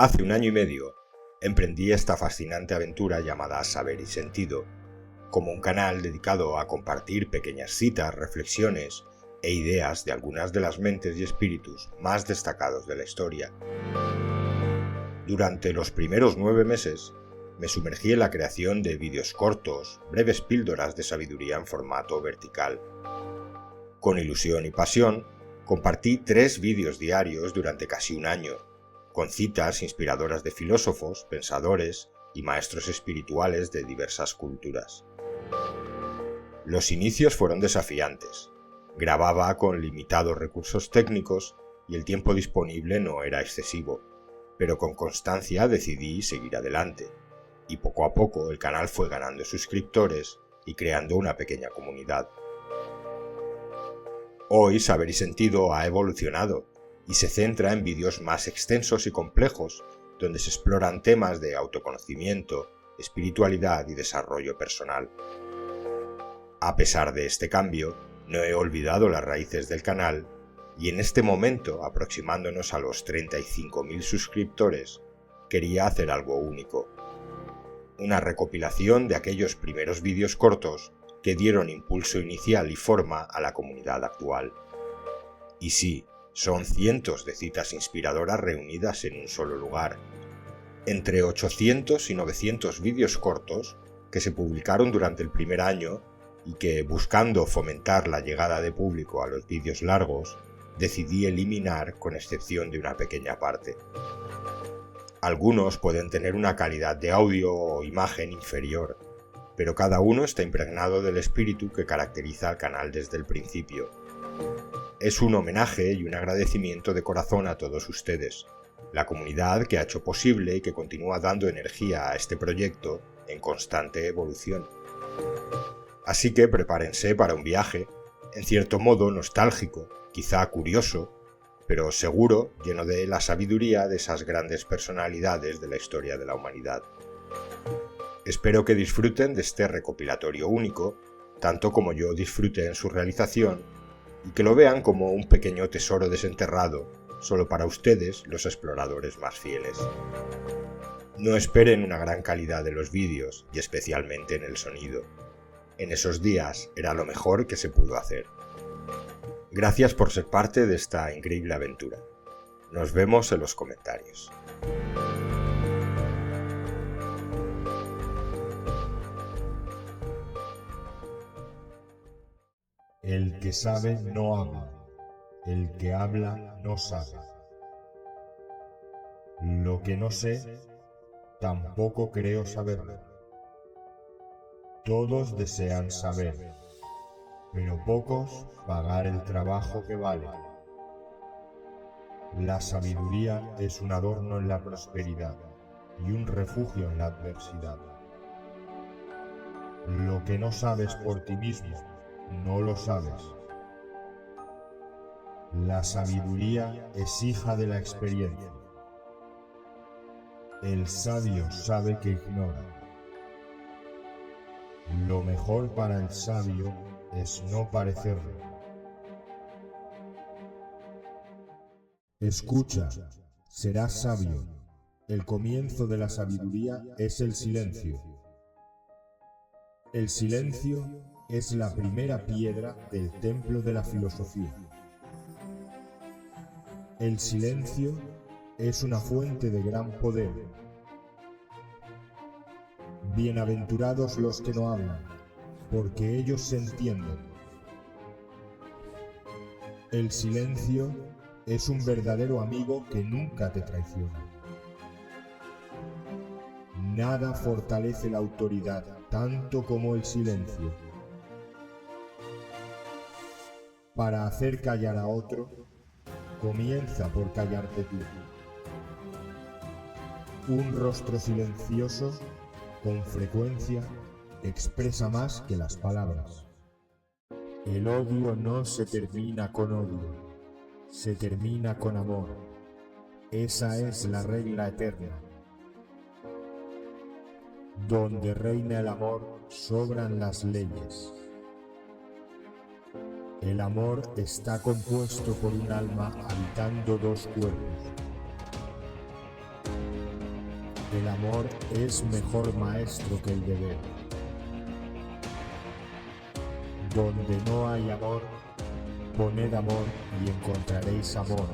Hace 1 año y medio emprendí esta fascinante aventura llamada Saber y Sentido, como un canal dedicado a compartir pequeñas citas, reflexiones e ideas de algunas de las mentes y espíritus más destacados de la historia. Durante los primeros 9 meses me sumergí en la creación de vídeos cortos, breves píldoras de sabiduría en formato vertical. Con ilusión y pasión, compartí 3 vídeos diarios durante casi 1 año, con citas inspiradoras de filósofos, pensadores y maestros espirituales de diversas culturas. Los inicios fueron desafiantes. Grababa con limitados recursos técnicos y el tiempo disponible no era excesivo, pero con constancia decidí seguir adelante, y poco a poco el canal fue ganando suscriptores y creando una pequeña comunidad. Hoy Saber y Sentido ha evolucionado y se centra en vídeos más extensos y complejos, donde se exploran temas de autoconocimiento, espiritualidad y desarrollo personal. A pesar de este cambio, no he olvidado las raíces del canal y en este momento, aproximándonos a los 35.000 suscriptores, quería hacer algo único. Una recopilación de aquellos primeros vídeos cortos que dieron impulso inicial y forma a la comunidad actual. Y sí, son cientos de citas inspiradoras reunidas en un solo lugar. Entre 800 y 900 vídeos cortos que se publicaron durante el primer año y que, buscando fomentar la llegada de público a los vídeos largos, decidí eliminar con excepción de una pequeña parte. Algunos pueden tener una calidad de audio o imagen inferior, pero cada uno está impregnado del espíritu que caracteriza al canal desde el principio. Es un homenaje y un agradecimiento de corazón a todos ustedes, la comunidad que ha hecho posible y que continúa dando energía a este proyecto en constante evolución. Así que prepárense para un viaje, en cierto modo nostálgico, quizá curioso, pero seguro lleno de la sabiduría de esas grandes personalidades de la historia de la humanidad. Espero que disfruten de este recopilatorio único, tanto como yo disfruté en su realización, y que lo vean como un pequeño tesoro desenterrado, solo para ustedes, los exploradores más fieles. No esperen una gran calidad de los vídeos, y especialmente en el sonido. En esos días era lo mejor que se pudo hacer. Gracias por ser parte de esta increíble aventura. Nos vemos en los comentarios. El que sabe no habla, el que habla no sabe. Lo que no sé, tampoco creo saberlo. Todos desean saber, pero pocos pagar el trabajo que vale. La sabiduría es un adorno en la prosperidad y un refugio en la adversidad. Lo que no sabes por ti mismo, no lo sabes. La sabiduría es hija de la experiencia. El sabio sabe que ignora. Lo mejor para el sabio es no parecerlo. Escucha, serás sabio. El comienzo de la sabiduría es el silencio. El silencio es la primera piedra del templo de la filosofía. El silencio es una fuente de gran poder. Bienaventurados los que no hablan, porque ellos se entienden. El silencio es un verdadero amigo que nunca te traiciona. Nada fortalece la autoridad tanto como el silencio. Para hacer callar a otro, comienza por callarte tú. Un rostro silencioso, con frecuencia, expresa más que las palabras. El odio no se termina con odio, se termina con amor. Esa es la regla eterna. Donde reina el amor, sobran las leyes. El amor está compuesto por un alma habitando 2 cuerpos. El amor es mejor maestro que el deber. Donde no hay amor, poned amor y encontraréis amor.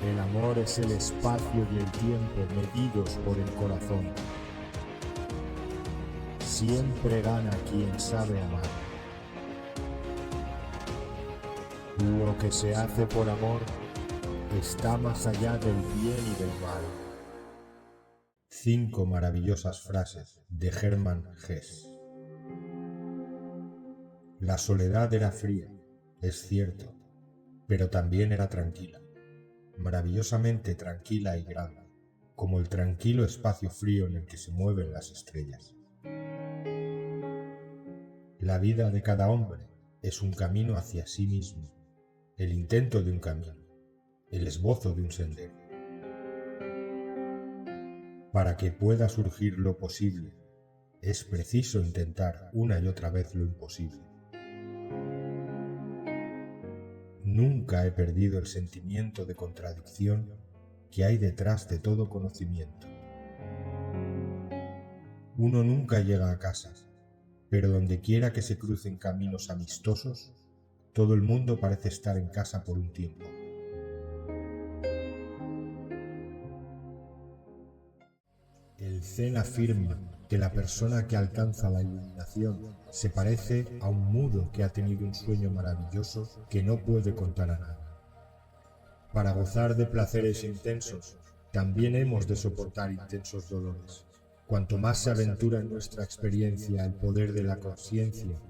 El amor es el espacio y el tiempo medidos por el corazón. Siempre gana quien sabe amar. Lo que se hace por amor está más allá del bien y del mal. 5 maravillosas frases de Hermann Hesse. La soledad era fría, es cierto, pero también era tranquila, maravillosamente tranquila y grande, como el tranquilo espacio frío en el que se mueven las estrellas. La vida de cada hombre es un camino hacia sí mismo, el intento de un camino, el esbozo de un sendero. Para que pueda surgir lo posible, es preciso intentar una y otra vez lo imposible. Nunca he perdido el sentimiento de contradicción que hay detrás de todo conocimiento. Uno nunca llega a casa, pero donde quiera que se crucen caminos amistosos, todo el mundo parece estar en casa por un tiempo. El Zen afirma que la persona que alcanza la iluminación se parece a un mudo que ha tenido un sueño maravilloso que no puede contar a nadie. Para gozar de placeres intensos, también hemos de soportar intensos dolores. Cuanto más se aventura en nuestra experiencia el poder de la conciencia,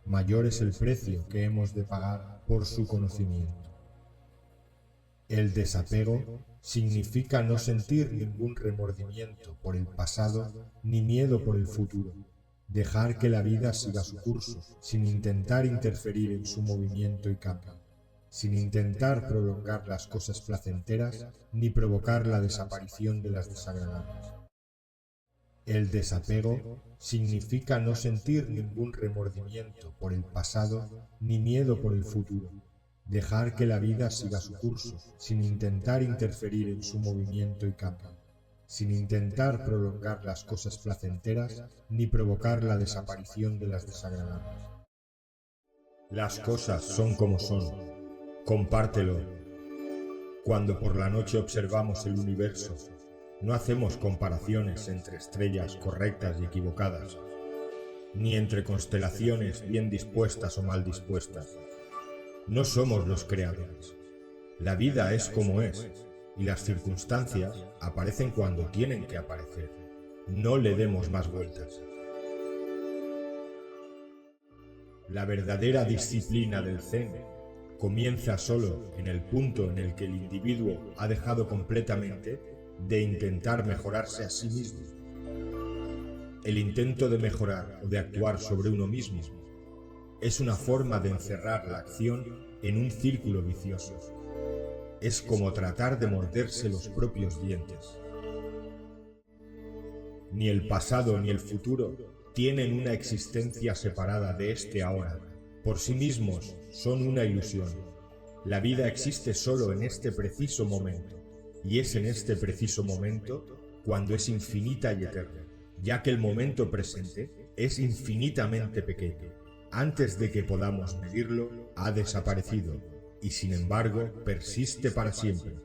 mayor es el precio que hemos de pagar por su conocimiento. El desapego significa no sentir ningún remordimiento por el pasado ni miedo por el futuro, dejar que la vida siga su curso, sin intentar interferir en su movimiento y cambio, sin intentar prolongar las cosas placenteras ni provocar la desaparición de las desagradables. El desapego significa no sentir ningún remordimiento por el pasado ni miedo por el futuro, dejar que la vida siga su curso, sin intentar interferir en su movimiento y cambio, sin intentar prolongar las cosas placenteras ni provocar la desaparición de las desagradables. Las cosas son como son. Compártelo. Cuando por la noche observamos el universo, no hacemos comparaciones entre estrellas correctas y equivocadas, ni entre constelaciones bien dispuestas o mal dispuestas. No somos los creadores. La vida es como es, y las circunstancias aparecen cuando tienen que aparecer. No le demos más vueltas. La verdadera disciplina del Zen comienza solo en el punto en el que el individuo ha dejado completamente de intentar mejorarse a sí mismo. El intento de mejorar o de actuar sobre uno mismo es una forma de encerrar la acción en un círculo vicioso. Es como tratar de morderse los propios dientes. Ni el pasado ni el futuro tienen una existencia separada de este ahora. Por sí mismos son una ilusión. La vida existe solo en este preciso momento, y es en este preciso momento cuando es infinita y eterna, ya que el momento presente es infinitamente pequeño. Antes de que podamos medirlo, ha desaparecido, y sin embargo persiste para siempre.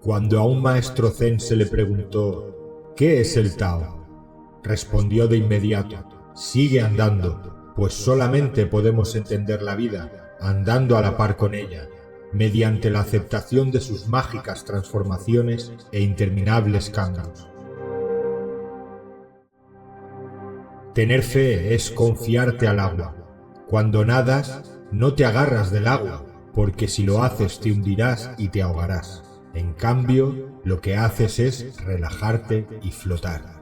Cuando a un maestro Zen se le preguntó ¿qué es el Tao?, respondió de inmediato: sigue andando, pues solamente podemos entender la vida andando a la par con ella, mediante la aceptación de sus mágicas transformaciones e interminables cambios. Tener fe es confiarte al agua. Cuando nadas, no te agarras del agua, porque si lo haces te hundirás y te ahogarás. En cambio, lo que haces es relajarte y flotar.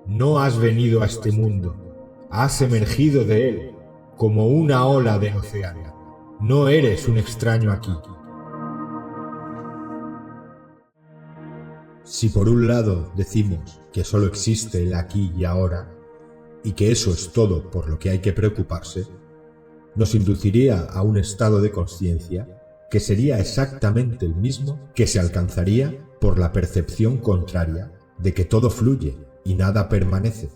No has venido a este mundo, has emergido de él, como una ola del océano. No eres un extraño aquí. Si por un lado decimos que solo existe el aquí y ahora, y que eso es todo por lo que hay que preocuparse, nos induciría a un estado de conciencia que sería exactamente el mismo que se alcanzaría por la percepción contraria de que todo fluye y nada permanece.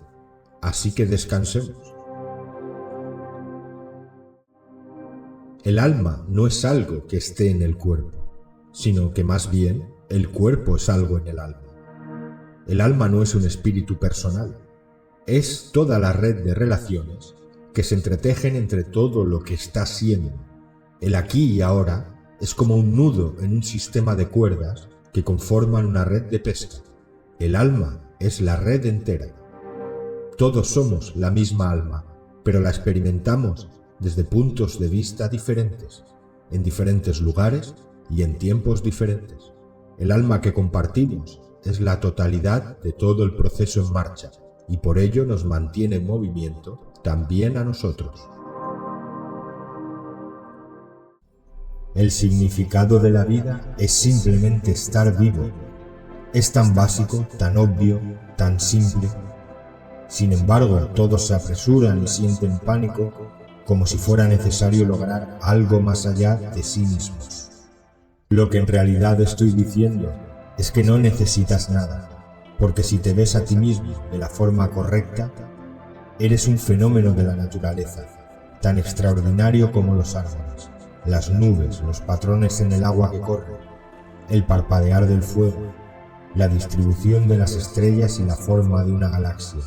Así que descansemos. El alma no es algo que esté en el cuerpo, sino que más bien el cuerpo es algo en el alma. El alma no es un espíritu personal, es toda la red de relaciones que se entretejen entre todo lo que está siendo. El aquí y ahora es como un nudo en un sistema de cuerdas que conforman una red de pesca. El alma es la red entera. Todos somos la misma alma, pero la experimentamos desde puntos de vista diferentes, en diferentes lugares y en tiempos diferentes. El alma que compartimos es la totalidad de todo el proceso en marcha y por ello nos mantiene en movimiento también a nosotros. El significado de la vida es simplemente estar vivo. Es tan básico, tan obvio, tan simple. Sin embargo, todos se apresuran y sienten pánico, como si fuera necesario lograr algo más allá de sí mismos. Lo que en realidad estoy diciendo es que no necesitas nada, porque si te ves a ti mismo de la forma correcta, eres un fenómeno de la naturaleza, tan extraordinario como los árboles, las nubes, los patrones en el agua que corre, el parpadear del fuego, la distribución de las estrellas y la forma de una galaxia.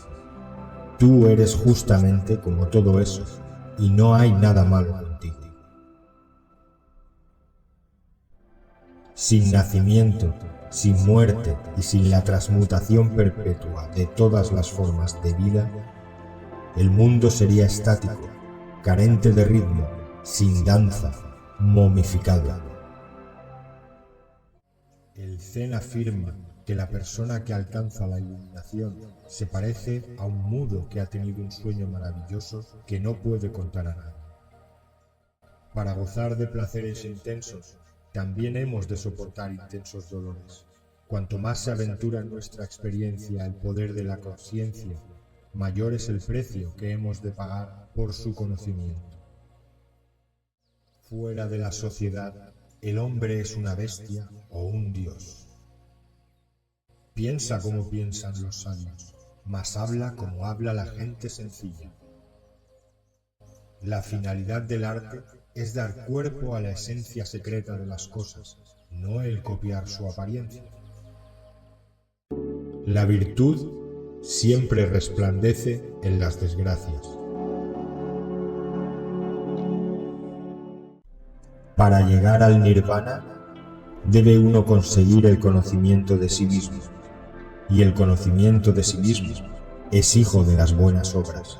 Tú eres justamente como todo eso, y no hay nada malo contigo. Sin nacimiento, sin muerte y sin la transmutación perpetua de todas las formas de vida, el mundo sería estático, carente de ritmo, sin danza, momificado. El Zen afirma que la persona que alcanza la iluminación se parece a un mudo que ha tenido un sueño maravilloso que no puede contar a nadie. Para gozar de placeres intensos, también hemos de soportar intensos dolores. Cuanto más se aventura en nuestra experiencia el poder de la conciencia, mayor es el precio que hemos de pagar por su conocimiento. Fuera de la sociedad, el hombre es una bestia o un dios. Piensa como piensan los sabios, mas habla como habla la gente sencilla. La finalidad del arte es dar cuerpo a la esencia secreta de las cosas, no el copiar su apariencia. La virtud siempre resplandece en las desgracias. Para llegar al nirvana, debe uno conseguir el conocimiento de sí mismo, y el conocimiento de sí mismo es hijo de las buenas obras.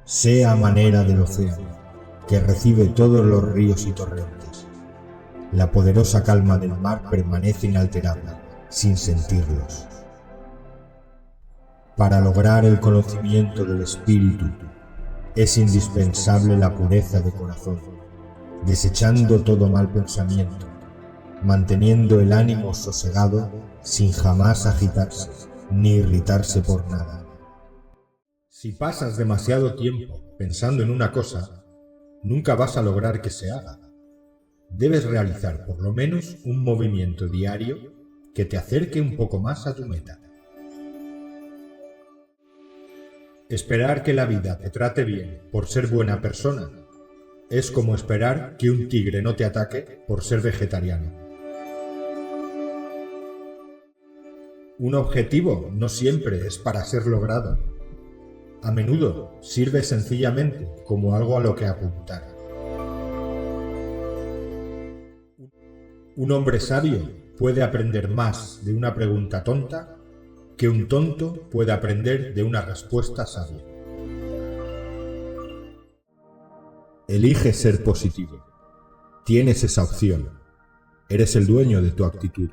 Sea a manera del océano, que recibe todos los ríos y torrentes. La poderosa calma del mar permanece inalterable, sin sentirlos. Para lograr el conocimiento del espíritu, es indispensable la pureza de corazón, desechando todo mal pensamiento, manteniendo el ánimo sosegado sin jamás agitarse ni irritarse por nada. Si pasas demasiado tiempo pensando en una cosa, nunca vas a lograr que se haga. Debes realizar por lo menos un movimiento diario que te acerque un poco más a tu meta. Esperar que la vida te trate bien por ser buena persona es como esperar que un tigre no te ataque por ser vegetariano. Un objetivo no siempre es para ser logrado. A menudo sirve sencillamente como algo a lo que apuntar. Un hombre sabio puede aprender más de una pregunta tonta que un tonto puede aprender de una respuesta sabia. Elige ser positivo. Tienes esa opción. Eres el dueño de tu actitud.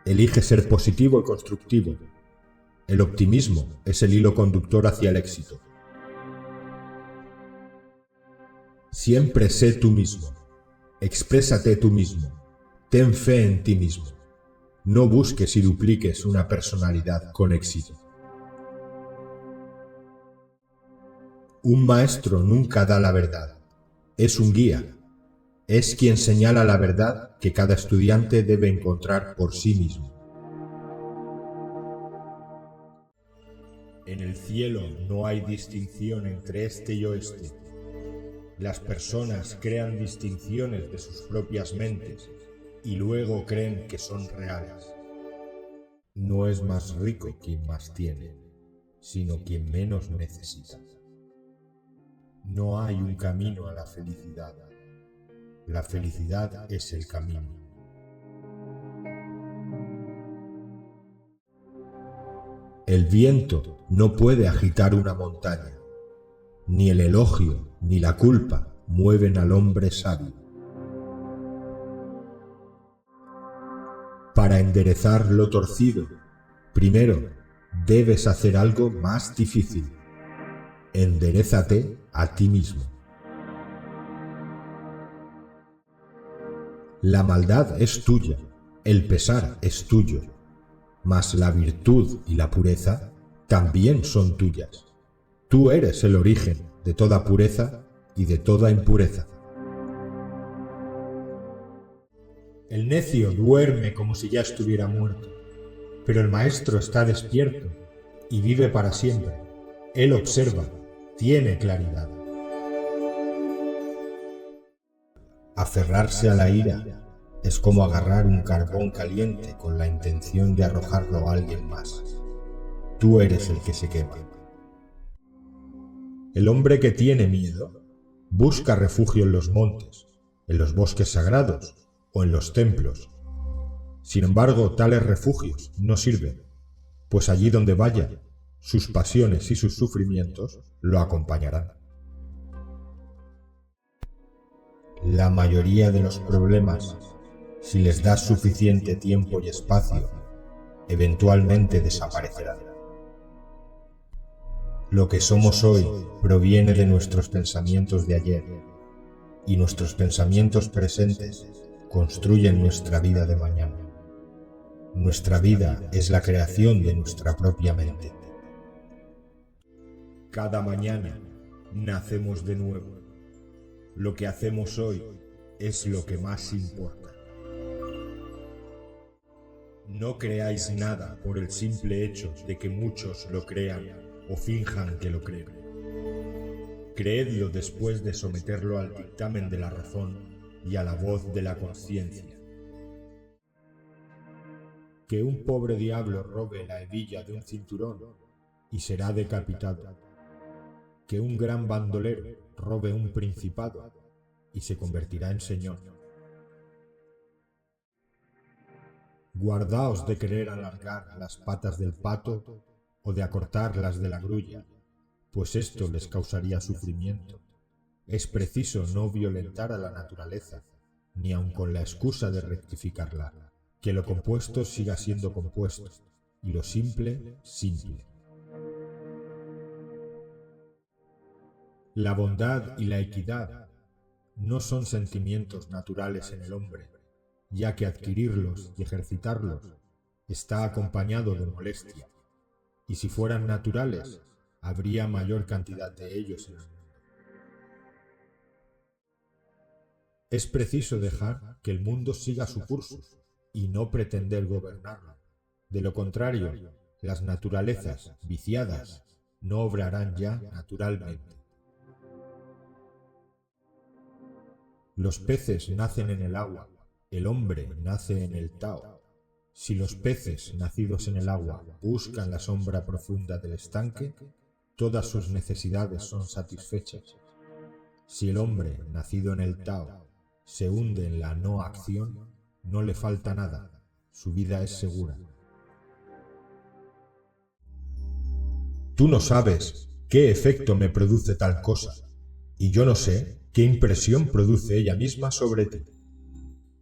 Elige ser positivo y constructivo. El optimismo es el hilo conductor hacia el éxito. Siempre sé tú mismo. Exprésate tú mismo. Ten fe en ti mismo. No busques y dupliques una personalidad con éxito. Un maestro nunca da la verdad, es un guía, es quien señala la verdad que cada estudiante debe encontrar por sí mismo. En el cielo no hay distinción entre este y oeste. Las personas crean distinciones de sus propias mentes y luego creen que son reales. No es más rico quien más tiene, sino quien menos necesita. No hay un camino a la felicidad. La felicidad es el camino. El viento no puede agitar una montaña. Ni el elogio ni la culpa mueven al hombre sabio. Para enderezar lo torcido, primero debes hacer algo más difícil. Enderézate a ti mismo. La maldad es tuya, el pesar es tuyo, mas la virtud y la pureza también son tuyas. Tú eres el origen de toda pureza y de toda impureza. El necio duerme como si ya estuviera muerto, pero el maestro está despierto y vive para siempre. Él observa, tiene claridad. Aferrarse a la ira es como agarrar un carbón caliente con la intención de arrojarlo a alguien más. Tú eres el que se quema. El hombre que tiene miedo busca refugio en los montes, en los bosques sagrados o en los templos. Sin embargo, tales refugios no sirven, pues allí donde vaya, sus pasiones y sus sufrimientos lo acompañarán. La mayoría de los problemas, si les das suficiente tiempo y espacio, eventualmente desaparecerán. Lo que somos hoy proviene de nuestros pensamientos de ayer, y nuestros pensamientos presentes construyen nuestra vida de mañana. Nuestra vida es la creación de nuestra propia mente. Cada mañana nacemos de nuevo. Lo que hacemos hoy es lo que más importa. No creáis nada por el simple hecho de que muchos lo crean o finjan que lo creen. Creedlo después de someterlo al dictamen de la razón y a la voz de la conciencia. Que un pobre diablo robe la hebilla de un cinturón y será decapitado. Que un gran bandolero robe un principado y se convertirá en señor. Guardaos de querer alargar las patas del pato o de acortar las de la grulla, pues esto les causaría sufrimiento. Es preciso no violentar a la naturaleza, ni aun con la excusa de rectificarla, que lo compuesto siga siendo compuesto, y lo simple, simple. La bondad y la equidad no son sentimientos naturales en el hombre, ya que adquirirlos y ejercitarlos está acompañado de molestia, y si fueran naturales, habría mayor cantidad de ellos en el mundo. Es preciso dejar que el mundo siga su curso y no pretender gobernarlo. De lo contrario, las naturalezas viciadas no obrarán ya naturalmente. Los peces nacen en el agua, el hombre nace en el Tao. Si los peces nacidos en el agua buscan la sombra profunda del estanque, todas sus necesidades son satisfechas. Si el hombre nacido en el Tao se hunde en la no acción, no le falta nada, su vida es segura. Tú no sabes qué efecto me produce tal cosa, y yo no sé qué impresión produce ella misma sobre ti.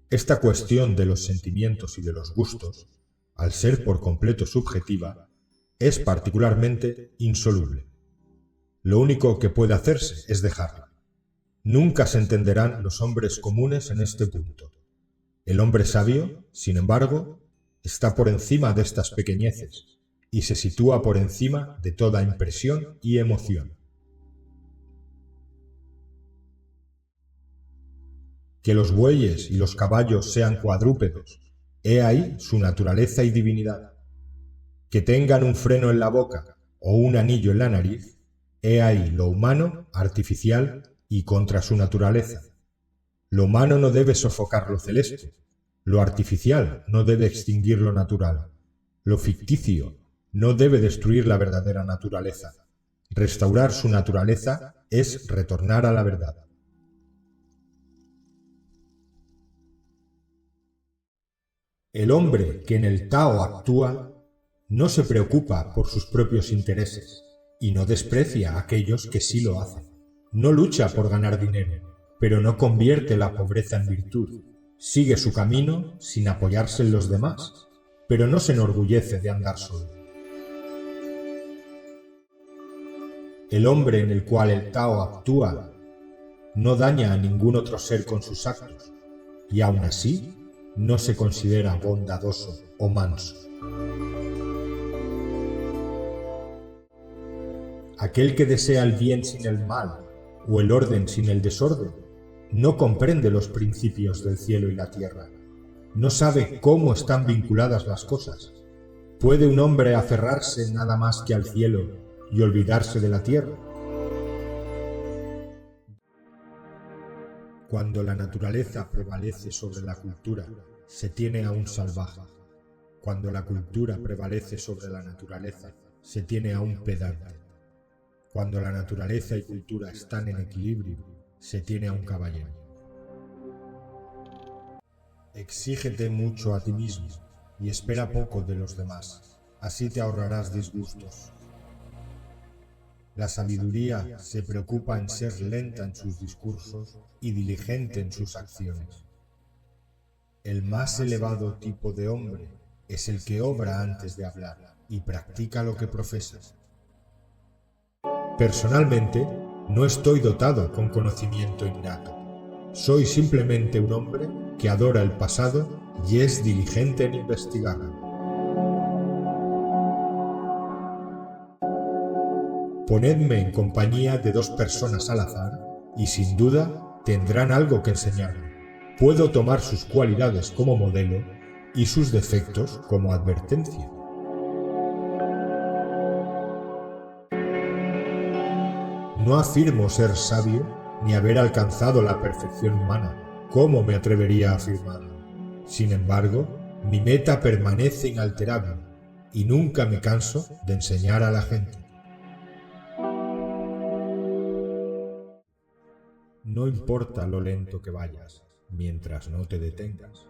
Esta cuestión de los sentimientos y de los gustos, al ser por completo subjetiva, es particularmente insoluble. Lo único que puede hacerse es dejarla. Nunca se entenderán los hombres comunes en este punto. El hombre sabio, sin embargo, está por encima de estas pequeñeces y se sitúa por encima de toda impresión y emoción. Que los bueyes y los caballos sean cuadrúpedos, he ahí su naturaleza y divinidad. Que tengan un freno en la boca o un anillo en la nariz, he ahí lo humano, artificial y contra su naturaleza. Lo humano no debe sofocar lo celeste, lo artificial no debe extinguir lo natural, lo ficticio no debe destruir la verdadera naturaleza. Restaurar su naturaleza es retornar a la verdad. El hombre que en el Tao actúa no se preocupa por sus propios intereses y no desprecia a aquellos que sí lo hacen. No lucha por ganar dinero, pero no convierte la pobreza en virtud. Sigue su camino sin apoyarse en los demás, pero no se enorgullece de andar solo. El hombre en el cual el Tao actúa no daña a ningún otro ser con sus actos, y aún así no se considera bondadoso o manso. Aquel que desea el bien sin el mal, o el orden sin el desorden, no comprende los principios del cielo y la tierra. No sabe cómo están vinculadas las cosas. ¿Puede un hombre aferrarse nada más que al cielo y olvidarse de la tierra? Cuando la naturaleza prevalece sobre la cultura, se tiene a un salvaje. Cuando la cultura prevalece sobre la naturaleza, se tiene a un pedante. Cuando la naturaleza y cultura están en equilibrio, se tiene a un caballero. Exígete mucho a ti mismo y espera poco de los demás, así te ahorrarás disgustos. La sabiduría se preocupa en ser lenta en sus discursos y diligente en sus acciones. El más elevado tipo de hombre es el que obra antes de hablar y practica lo que profesa. Personalmente, no estoy dotado con conocimiento innato. Soy simplemente un hombre que adora el pasado y es diligente en investigarlo. Ponedme en compañía de dos personas al azar y sin duda tendrán algo que enseñarme. Puedo tomar sus cualidades como modelo y sus defectos como advertencia. No afirmo ser sabio ni haber alcanzado la perfección humana. ¿Cómo me atrevería a afirmarlo? Sin embargo, mi meta permanece inalterable y nunca me canso de enseñar a la gente. No importa lo lento que vayas, mientras no te detengas.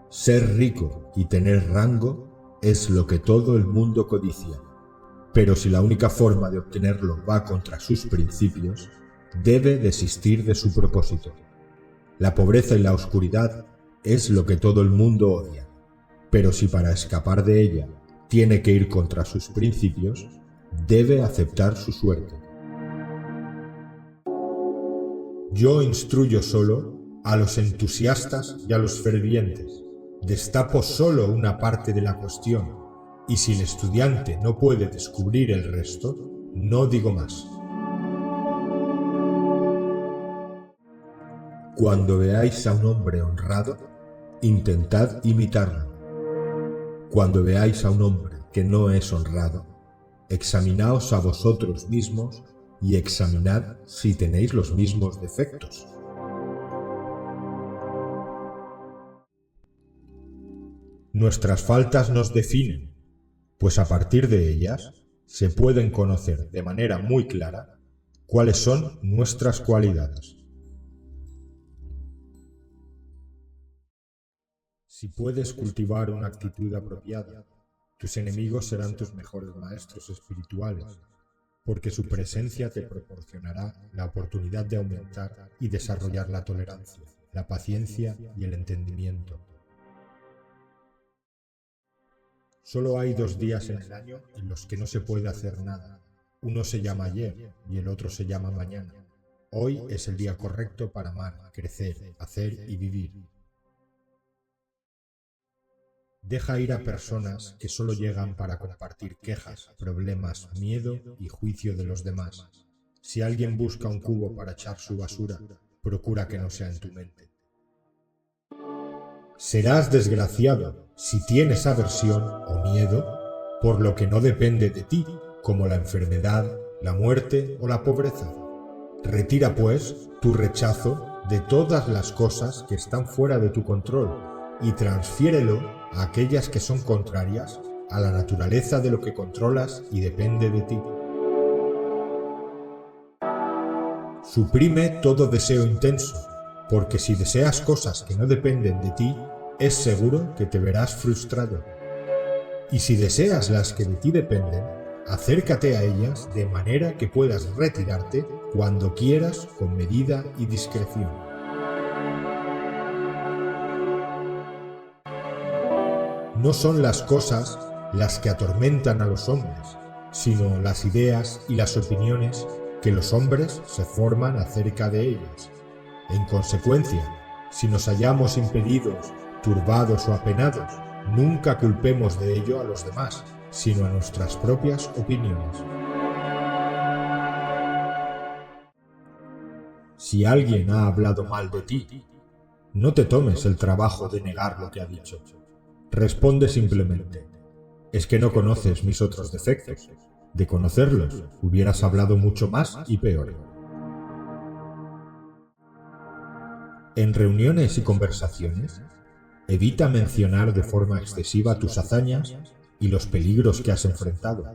Ser rico y tener rango es lo que todo el mundo codicia. Pero si la única forma de obtenerlo va contra sus principios, debe desistir de su propósito. La pobreza y la oscuridad es lo que todo el mundo odia, pero si para escapar de ella tiene que ir contra sus principios, debe aceptar su suerte. Yo instruyo solo a los entusiastas y a los fervientes. Destapo solo una parte de la cuestión. Y si el estudiante no puede descubrir el resto, no digo más. Cuando veáis a un hombre honrado, intentad imitarlo. Cuando veáis a un hombre que no es honrado, examinaos a vosotros mismos y examinad si tenéis los mismos defectos. Nuestras faltas nos definen, pues a partir de ellas se pueden conocer de manera muy clara cuáles son nuestras cualidades. Si puedes cultivar una actitud apropiada, tus enemigos serán tus mejores maestros espirituales, porque su presencia te proporcionará la oportunidad de aumentar y desarrollar la tolerancia, la paciencia y el entendimiento. Solo hay 2 días en el año en los que no se puede hacer nada. Uno se llama ayer y el otro se llama mañana. Hoy es el día correcto para amar, crecer, hacer y vivir. Deja ir a personas que solo llegan para compartir quejas, problemas, miedo y juicio de los demás. Si alguien busca un cubo para echar su basura, procura que no sea en tu mente. Serás desgraciado si tienes aversión o miedo por lo que no depende de ti, como la enfermedad, la muerte o la pobreza. Retira, pues, tu rechazo de todas las cosas que están fuera de tu control y transfiérelo a aquellas que son contrarias a la naturaleza de lo que controlas y depende de ti. Suprime todo deseo intenso, porque si deseas cosas que no dependen de ti, es seguro que te verás frustrado. Y si deseas las que de ti dependen, acércate a ellas de manera que puedas retirarte cuando quieras con medida y discreción. No son las cosas las que atormentan a los hombres, sino las ideas y las opiniones que los hombres se forman acerca de ellas. En consecuencia, si nos hallamos impedidos, turbados o apenados, nunca culpemos de ello a los demás, sino a nuestras propias opiniones. Si alguien ha hablado mal de ti, no te tomes el trabajo de negar lo que ha dicho. Responde simplemente: es que no conoces mis otros defectos. De conocerlos, hubieras hablado mucho más y peor. En reuniones y conversaciones, evita mencionar de forma excesiva tus hazañas y los peligros que has enfrentado.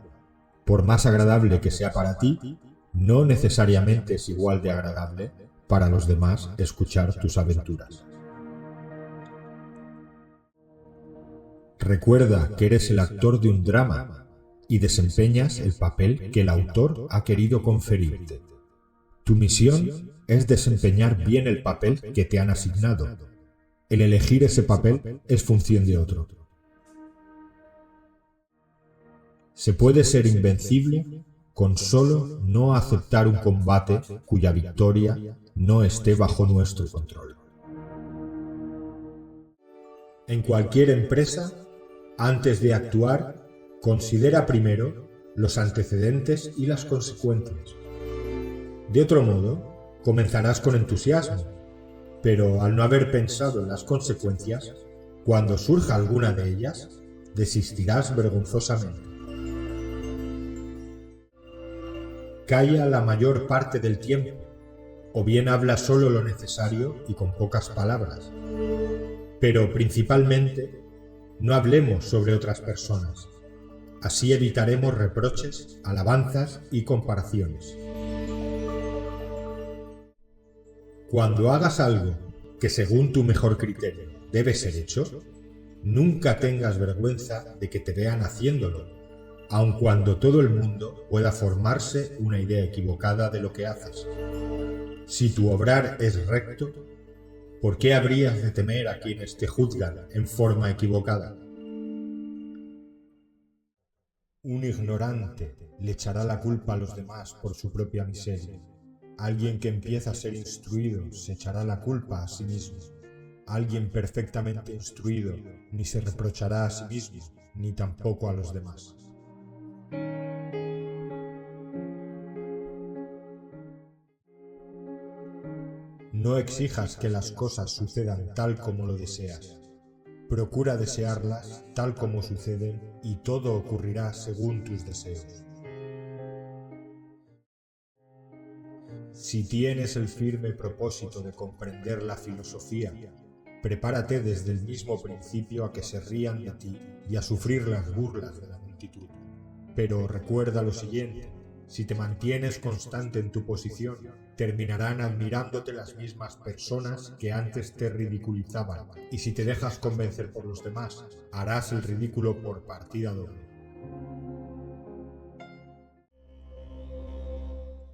Por más agradable que sea para ti, no necesariamente es igual de agradable para los demás escuchar tus aventuras. Recuerda que eres el actor de un drama y desempeñas el papel que el autor ha querido conferirte. Tu misión es desempeñar bien el papel que te han asignado. El elegir ese papel es función de otro. Se puede ser invencible con solo no aceptar un combate cuya victoria no esté bajo nuestro control. En cualquier empresa, antes de actuar, considera primero los antecedentes y las consecuencias. De otro modo, comenzarás con entusiasmo, pero al no haber pensado en las consecuencias, cuando surja alguna de ellas, desistirás vergonzosamente. Calla la mayor parte del tiempo, o bien habla solo lo necesario y con pocas palabras. Pero principalmente, no hablemos sobre otras personas. Así evitaremos reproches, alabanzas y comparaciones. Cuando hagas algo que según tu mejor criterio debe ser hecho, nunca tengas vergüenza de que te vean haciéndolo, aun cuando todo el mundo pueda formarse una idea equivocada de lo que haces. Si tu obrar es recto, ¿por qué habrías de temer a quienes te juzgan en forma equivocada? Un ignorante le echará la culpa a los demás por su propia miseria. Alguien que empieza a ser instruido se echará la culpa a sí mismo. Alguien perfectamente instruido ni se reprochará a sí mismo, ni tampoco a los demás. No exijas que las cosas sucedan tal como lo deseas. Procura desearlas tal como suceden y todo ocurrirá según tus deseos. Si tienes el firme propósito de comprender la filosofía, prepárate desde el mismo principio a que se rían de ti y a sufrir las burlas de la multitud. Pero recuerda lo siguiente: si te mantienes constante en tu posición, terminarán admirándote las mismas personas que antes te ridiculizaban, y si te dejas convencer por los demás, harás el ridículo por partida doble.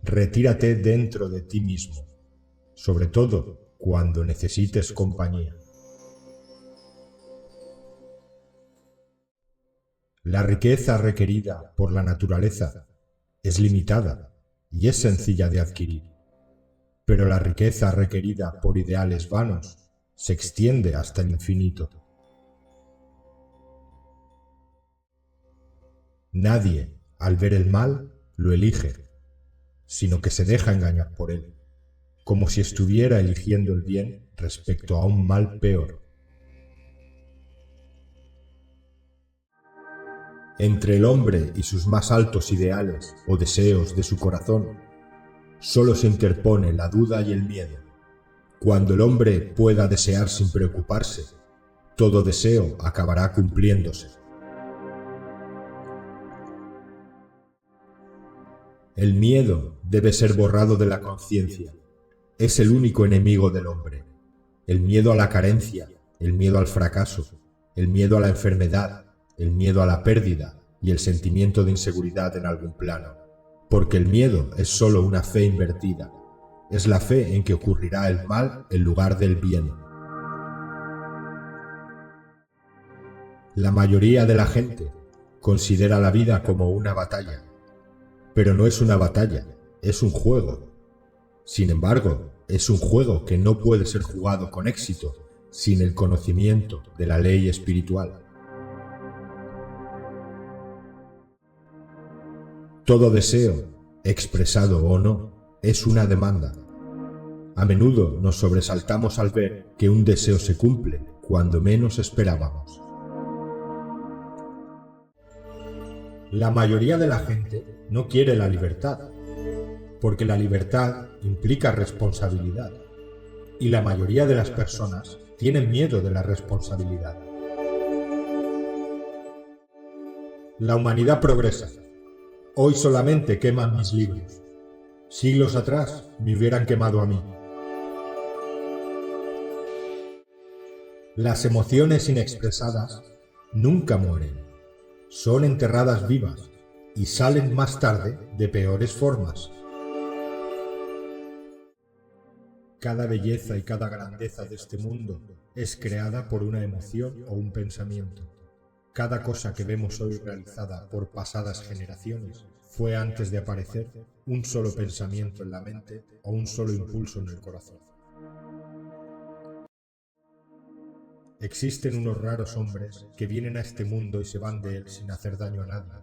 Retírate dentro de ti mismo, sobre todo cuando necesites compañía. La riqueza requerida por la naturaleza es limitada y es sencilla de adquirir, pero la riqueza requerida por ideales vanos se extiende hasta el infinito. Nadie, al ver el mal, lo elige, sino que se deja engañar por él, como si estuviera eligiendo el bien respecto a un mal peor. Entre el hombre y sus más altos ideales o deseos de su corazón, solo se interpone la duda y el miedo. Cuando el hombre pueda desear sin preocuparse, todo deseo acabará cumpliéndose. El miedo debe ser borrado de la conciencia. Es el único enemigo del hombre. El miedo a la carencia, el miedo al fracaso, el miedo a la enfermedad, el miedo a la pérdida y el sentimiento de inseguridad en algún plano. Porque el miedo es solo una fe invertida. Es la fe en que ocurrirá el mal en lugar del bien. La mayoría de la gente considera la vida como una batalla. Pero no es una batalla, es un juego. Sin embargo, es un juego que no puede ser jugado con éxito sin el conocimiento de la ley espiritual. Todo deseo, expresado o no, es una demanda. A menudo nos sobresaltamos al ver que un deseo se cumple cuando menos esperábamos. La mayoría de la gente no quiere la libertad, porque la libertad implica responsabilidad, y la mayoría de las personas tienen miedo de la responsabilidad. La humanidad progresa. Hoy solamente queman mis libros. Siglos atrás me hubieran quemado a mí. Las emociones inexpresadas nunca mueren. Son enterradas vivas y salen más tarde de peores formas. Cada belleza y cada grandeza de este mundo es creada por una emoción o un pensamiento. Cada cosa que vemos hoy realizada por pasadas generaciones fue antes de aparecer un solo pensamiento en la mente o un solo impulso en el corazón. Existen unos raros hombres que vienen a este mundo y se van de él sin hacer daño a nadie,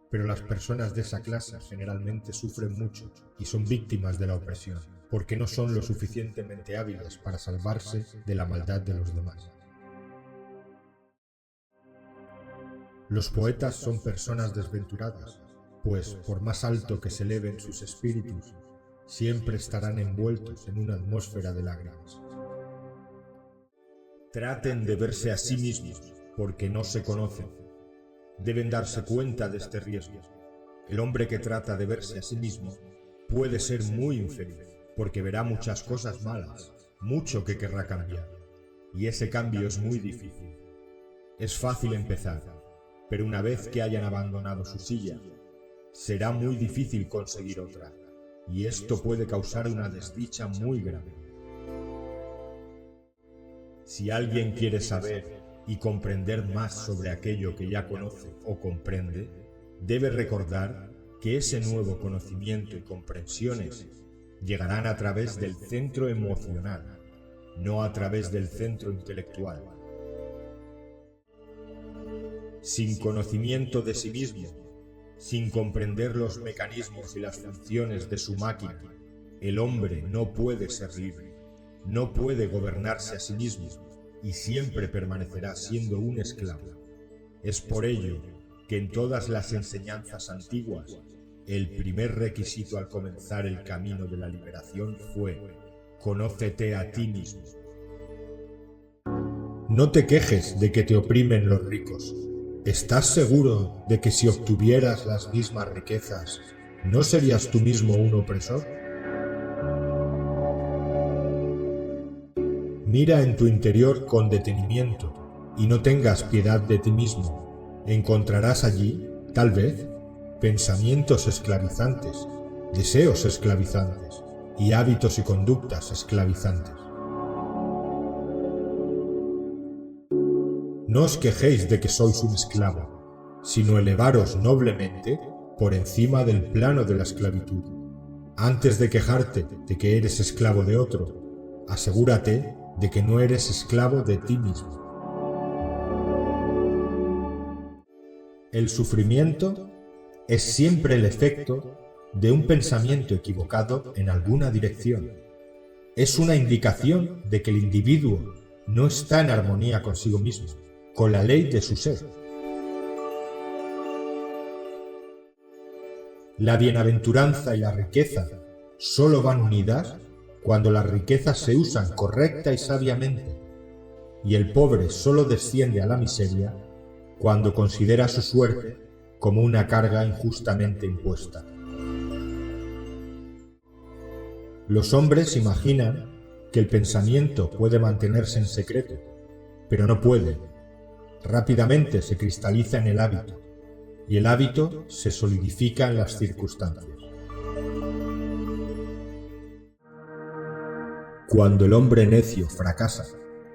pero las personas de esa clase generalmente sufren mucho y son víctimas de la opresión, porque no son lo suficientemente hábiles para salvarse de la maldad de los demás. Los poetas son personas desventuradas, pues por más alto que se eleven sus espíritus, siempre estarán envueltos en una atmósfera de lágrimas. Traten de verse a sí mismos, porque no se conocen. Deben darse cuenta de este riesgo. El hombre que trata de verse a sí mismo puede ser muy infeliz, porque verá muchas cosas malas, mucho que querrá cambiar, y ese cambio es muy difícil. Es fácil empezar, pero una vez que hayan abandonado su silla, será muy difícil conseguir otra, y esto puede causar una desdicha muy grave. Si alguien quiere saber y comprender más sobre aquello que ya conoce o comprende, debe recordar que ese nuevo conocimiento y comprensiones llegarán a través del centro emocional, no a través del centro intelectual. Sin conocimiento de sí mismo, sin comprender los mecanismos y las funciones de su máquina, el hombre no puede ser libre, no puede gobernarse a sí mismo y siempre permanecerá siendo un esclavo. Es por ello que en todas las enseñanzas antiguas, el primer requisito al comenzar el camino de la liberación fue: conócete a ti mismo. No te quejes de que te oprimen los ricos. ¿Estás seguro de que si obtuvieras las mismas riquezas, no serías tú mismo un opresor? Mira en tu interior con detenimiento y no tengas piedad de ti mismo. Encontrarás allí, tal vez, pensamientos esclavizantes, deseos esclavizantes y hábitos y conductas esclavizantes. No os quejéis de que sois un esclavo, sino elevaros noblemente por encima del plano de la esclavitud. Antes de quejarte de que eres esclavo de otro, asegúrate de que no eres esclavo de ti mismo. El sufrimiento es siempre el efecto de un pensamiento equivocado en alguna dirección. Es una indicación de que el individuo no está en armonía consigo mismo, con la ley de su ser. La bienaventuranza y la riqueza solo van unidas cuando las riquezas se usan correcta y sabiamente, y el pobre solo desciende a la miseria cuando considera su suerte como una carga injustamente impuesta. Los hombres imaginan que el pensamiento puede mantenerse en secreto, pero no puede. Rápidamente se cristaliza en el hábito, y el hábito se solidifica en las circunstancias. Cuando el hombre necio fracasa,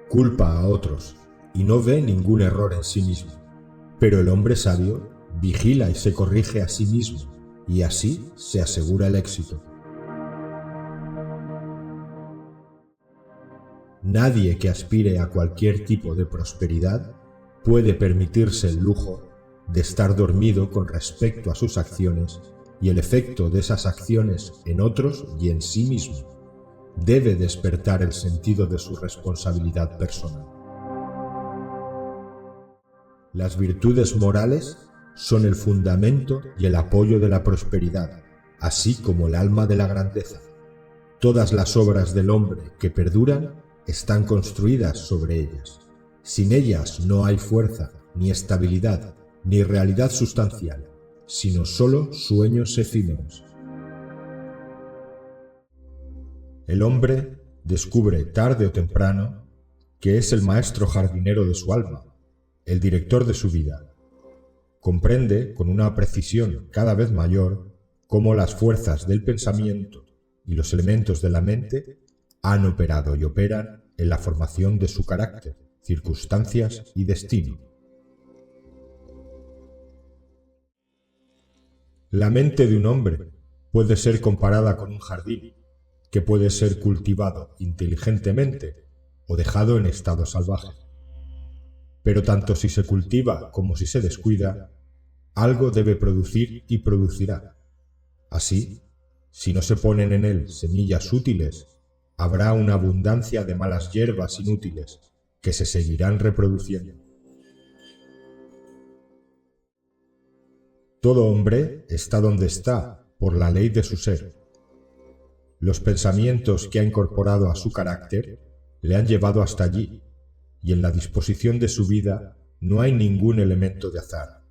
culpa a otros y no ve ningún error en sí mismo. Pero el hombre sabio vigila y se corrige a sí mismo, y así se asegura el éxito. Nadie que aspire a cualquier tipo de prosperidad puede permitirse el lujo de estar dormido con respecto a sus acciones y el efecto de esas acciones en otros y en sí mismo. Debe despertar el sentido de su responsabilidad personal. Las virtudes morales son el fundamento y el apoyo de la prosperidad, así como el alma de la grandeza. Todas las obras del hombre que perduran están construidas sobre ellas. Sin ellas no hay fuerza, ni estabilidad, ni realidad sustancial, sino solo sueños efímeros. El hombre descubre tarde o temprano que es el maestro jardinero de su alma, el director de su vida. Comprende con una precisión cada vez mayor cómo las fuerzas del pensamiento y los elementos de la mente han operado y operan en la formación de su carácter, circunstancias y destino. La mente de un hombre puede ser comparada con un jardín, que puede ser cultivado inteligentemente o dejado en estado salvaje. Pero tanto si se cultiva como si se descuida, algo debe producir y producirá. Así, si no se ponen en él semillas útiles, habrá una abundancia de malas hierbas inútiles que se seguirán reproduciendo. Todo hombre está donde está por la ley de su ser. Los pensamientos que ha incorporado a su carácter le han llevado hasta allí, y en la disposición de su vida no hay ningún elemento de azar,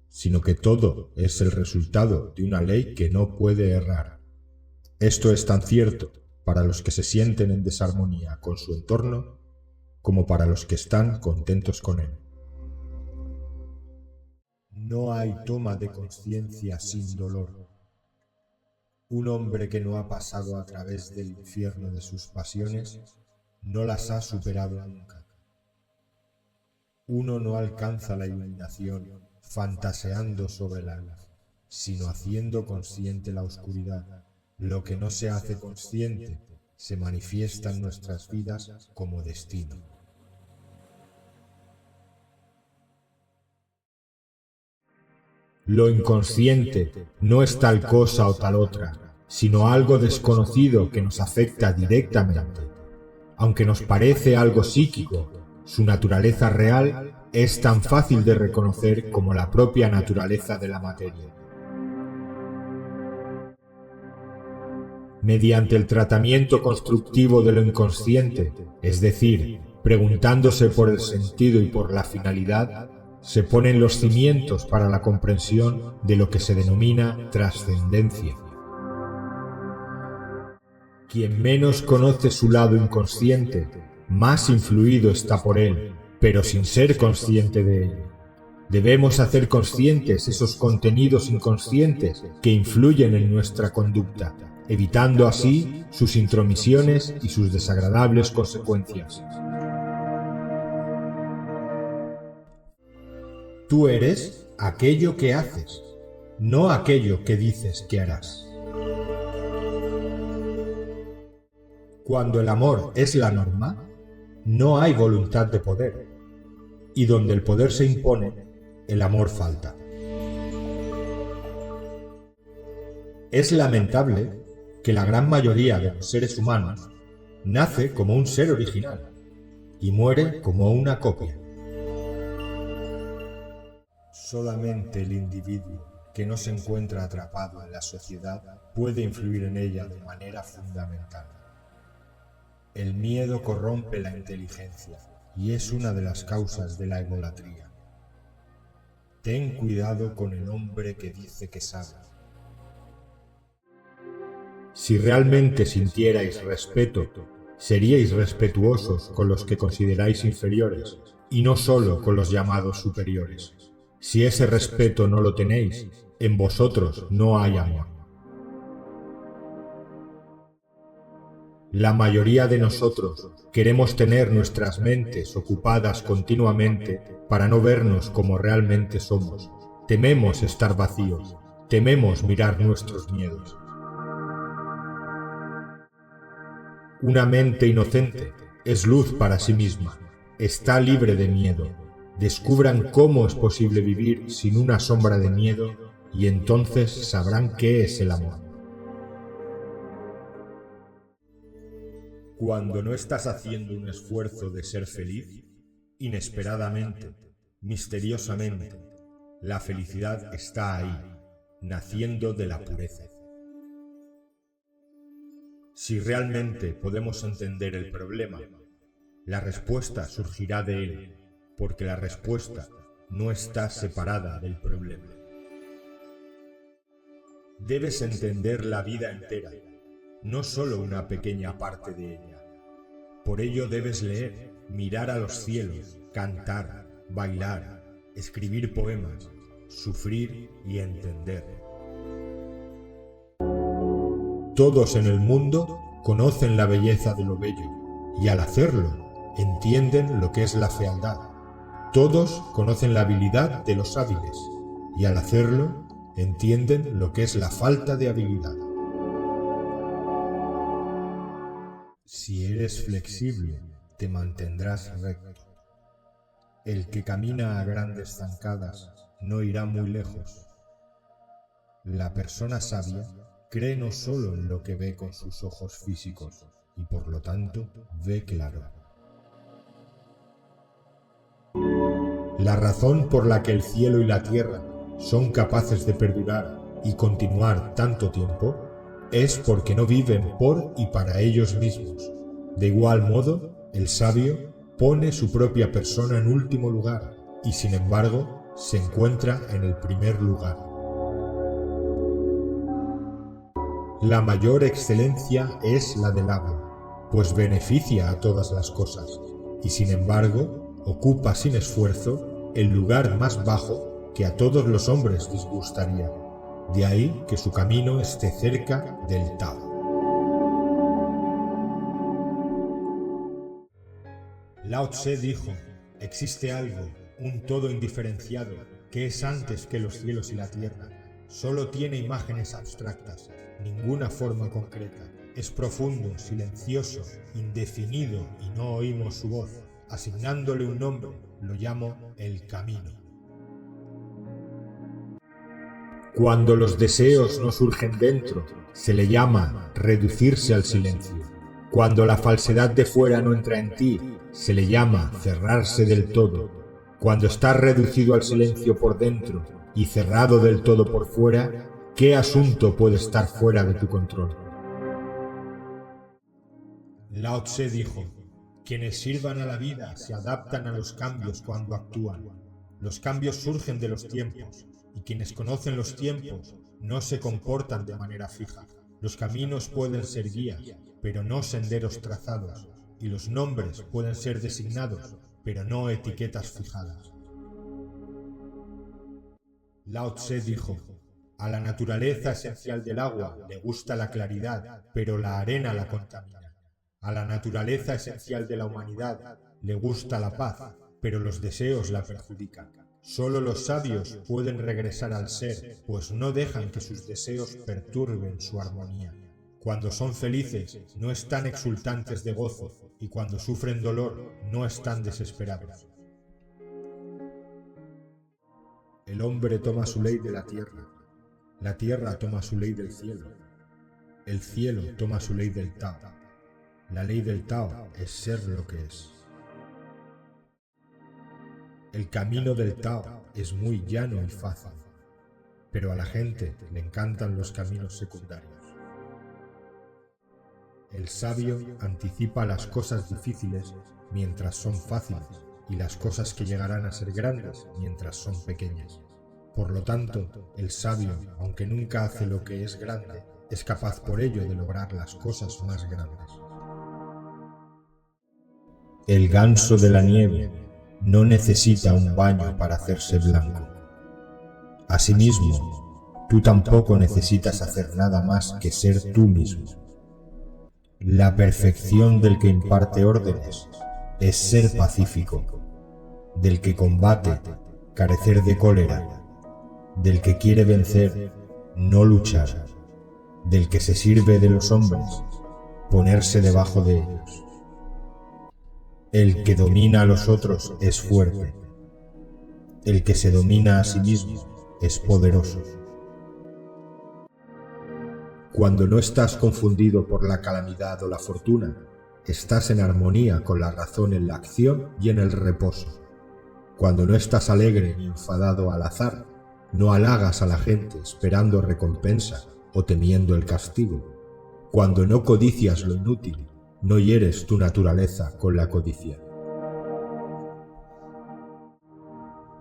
sino que todo es el resultado de una ley que no puede errar. Esto es tan cierto para los que se sienten en desarmonía con su entorno como para los que están contentos con él. No hay toma de conciencia sin dolor. Un hombre que no ha pasado a través del infierno de sus pasiones no las ha superado nunca. Uno no alcanza la iluminación fantaseando sobre la luz, sino haciendo consciente la oscuridad. Lo que no se hace consciente se manifiesta en nuestras vidas como destino. Lo inconsciente no es tal cosa o tal otra, sino algo desconocido que nos afecta directamente. Aunque nos parece algo psíquico, su naturaleza real es tan fácil de reconocer como la propia naturaleza de la materia. Mediante el tratamiento constructivo de lo inconsciente, es decir, preguntándose por el sentido y por la finalidad, se ponen los cimientos para la comprensión de lo que se denomina trascendencia. Quien menos conoce su lado inconsciente, más influido está por él, pero sin ser consciente de ello. Debemos hacer conscientes esos contenidos inconscientes que influyen en nuestra conducta, evitando así sus intromisiones y sus desagradables consecuencias. Tú eres aquello que haces, no aquello que dices que harás. Cuando el amor es la norma, no hay voluntad de poder, y donde el poder se impone, el amor falta. Es lamentable que la gran mayoría de los seres humanos nace como un ser original y muere como una copia. Solamente el individuo que no se encuentra atrapado en la sociedad puede influir en ella de manera fundamental. El miedo corrompe la inteligencia y es una de las causas de la egolatría. Ten cuidado con el hombre que dice que sabe. Si realmente sintierais respeto, seríais respetuosos con los que consideráis inferiores y no solo con los llamados superiores. Si ese respeto no lo tenéis, en vosotros no hay amor. La mayoría de nosotros queremos tener nuestras mentes ocupadas continuamente para no vernos como realmente somos. Tememos estar vacíos, tememos mirar nuestros miedos. Una mente inocente es luz para sí misma, está libre de miedo. Descubran cómo es posible vivir sin una sombra de miedo y entonces sabrán qué es el amor. Cuando no estás haciendo un esfuerzo de ser feliz, inesperadamente, misteriosamente, la felicidad está ahí, naciendo de la pureza. Si realmente podemos entender el problema, la respuesta surgirá de él, porque la respuesta no está separada del problema. Debes entender la vida entera, no solo una pequeña parte de ella. Por ello debes leer, mirar a los cielos, cantar, bailar, escribir poemas, sufrir y entender. Todos en el mundo conocen la belleza de lo bello, y al hacerlo, entienden lo que es la fealdad. Todos conocen la habilidad de los hábiles, y al hacerlo, entienden lo que es la falta de habilidad. Si eres flexible, te mantendrás recto. El que camina a grandes zancadas no irá muy lejos. La persona sabia cree no solo en lo que ve con sus ojos físicos, y por lo tanto ve claro. La razón por la que el cielo y la tierra son capaces de perdurar y continuar tanto tiempo es porque no viven por y para ellos mismos. De igual modo, el sabio pone su propia persona en último lugar y sin embargo se encuentra en el primer lugar. La mayor excelencia es la del agua, pues beneficia a todas las cosas, y sin embargo ocupa sin esfuerzo el lugar más bajo que a todos los hombres disgustaría. De ahí que su camino esté cerca del Tao. Lao Tse dijo: existe algo, un todo indiferenciado, que es antes que los cielos y la tierra. Solo tiene imágenes abstractas, ninguna forma concreta. Es profundo, silencioso, indefinido y no oímos su voz. Asignándole un nombre, lo llamo el camino. Cuando los deseos no surgen dentro, se le llama reducirse al silencio. Cuando la falsedad de fuera no entra en ti, se le llama cerrarse del todo. Cuando estás reducido al silencio por dentro y cerrado del todo por fuera, ¿qué asunto puede estar fuera de tu control? Lao Tse dijo: quienes sirvan a la vida se adaptan a los cambios cuando actúan. Los cambios surgen de los tiempos, y quienes conocen los tiempos no se comportan de manera fija. Los caminos pueden ser guías, pero no senderos trazados, y los nombres pueden ser designados, pero no etiquetas fijadas. Lao Tse dijo: a la naturaleza esencial del agua le gusta la claridad, pero la arena la contamina. A la naturaleza esencial de la humanidad le gusta la paz, pero los deseos la perjudican. Solo los sabios pueden regresar al ser, pues no dejan que sus deseos perturben su armonía. Cuando son felices, no están exultantes de gozo, y cuando sufren dolor, no están desesperados. El hombre toma su ley de la tierra. La tierra toma su ley del cielo. El cielo toma su ley del Tao. La ley del Tao es ser lo que es. El camino del Tao es muy llano y fácil, pero a la gente le encantan los caminos secundarios. El sabio anticipa las cosas difíciles mientras son fáciles y las cosas que llegarán a ser grandes mientras son pequeñas. Por lo tanto, el sabio, aunque nunca hace lo que es grande, es capaz por ello de lograr las cosas más grandes. El ganso de la nieve no necesita un baño para hacerse blanco. Asimismo, tú tampoco necesitas hacer nada más que ser tú mismo. La perfección del que imparte órdenes es ser pacífico, del que combate, carecer de cólera, del que quiere vencer, no luchar, del que se sirve de los hombres, ponerse debajo de ellos. El que domina a los otros es fuerte, el que se domina a sí mismo es poderoso. Cuando no estás confundido por la calamidad o la fortuna, estás en armonía con la razón en la acción y en el reposo. Cuando no estás alegre ni enfadado al azar, no halagas a la gente esperando recompensa o temiendo el castigo. Cuando no codicias lo inútil, no hieres tu naturaleza con la codicia.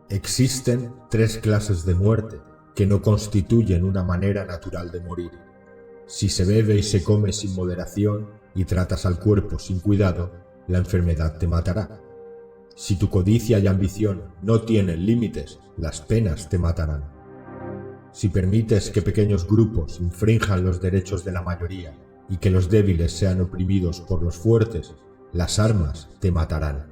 Existen 3 clases de muerte que no constituyen una manera natural de morir. Si se bebe y se come sin moderación y tratas al cuerpo sin cuidado, la enfermedad te matará. Si tu codicia y ambición no tienen límites, las penas te matarán. Si permites que pequeños grupos infrinjan los derechos de la mayoría y que los débiles sean oprimidos por los fuertes, las armas te matarán.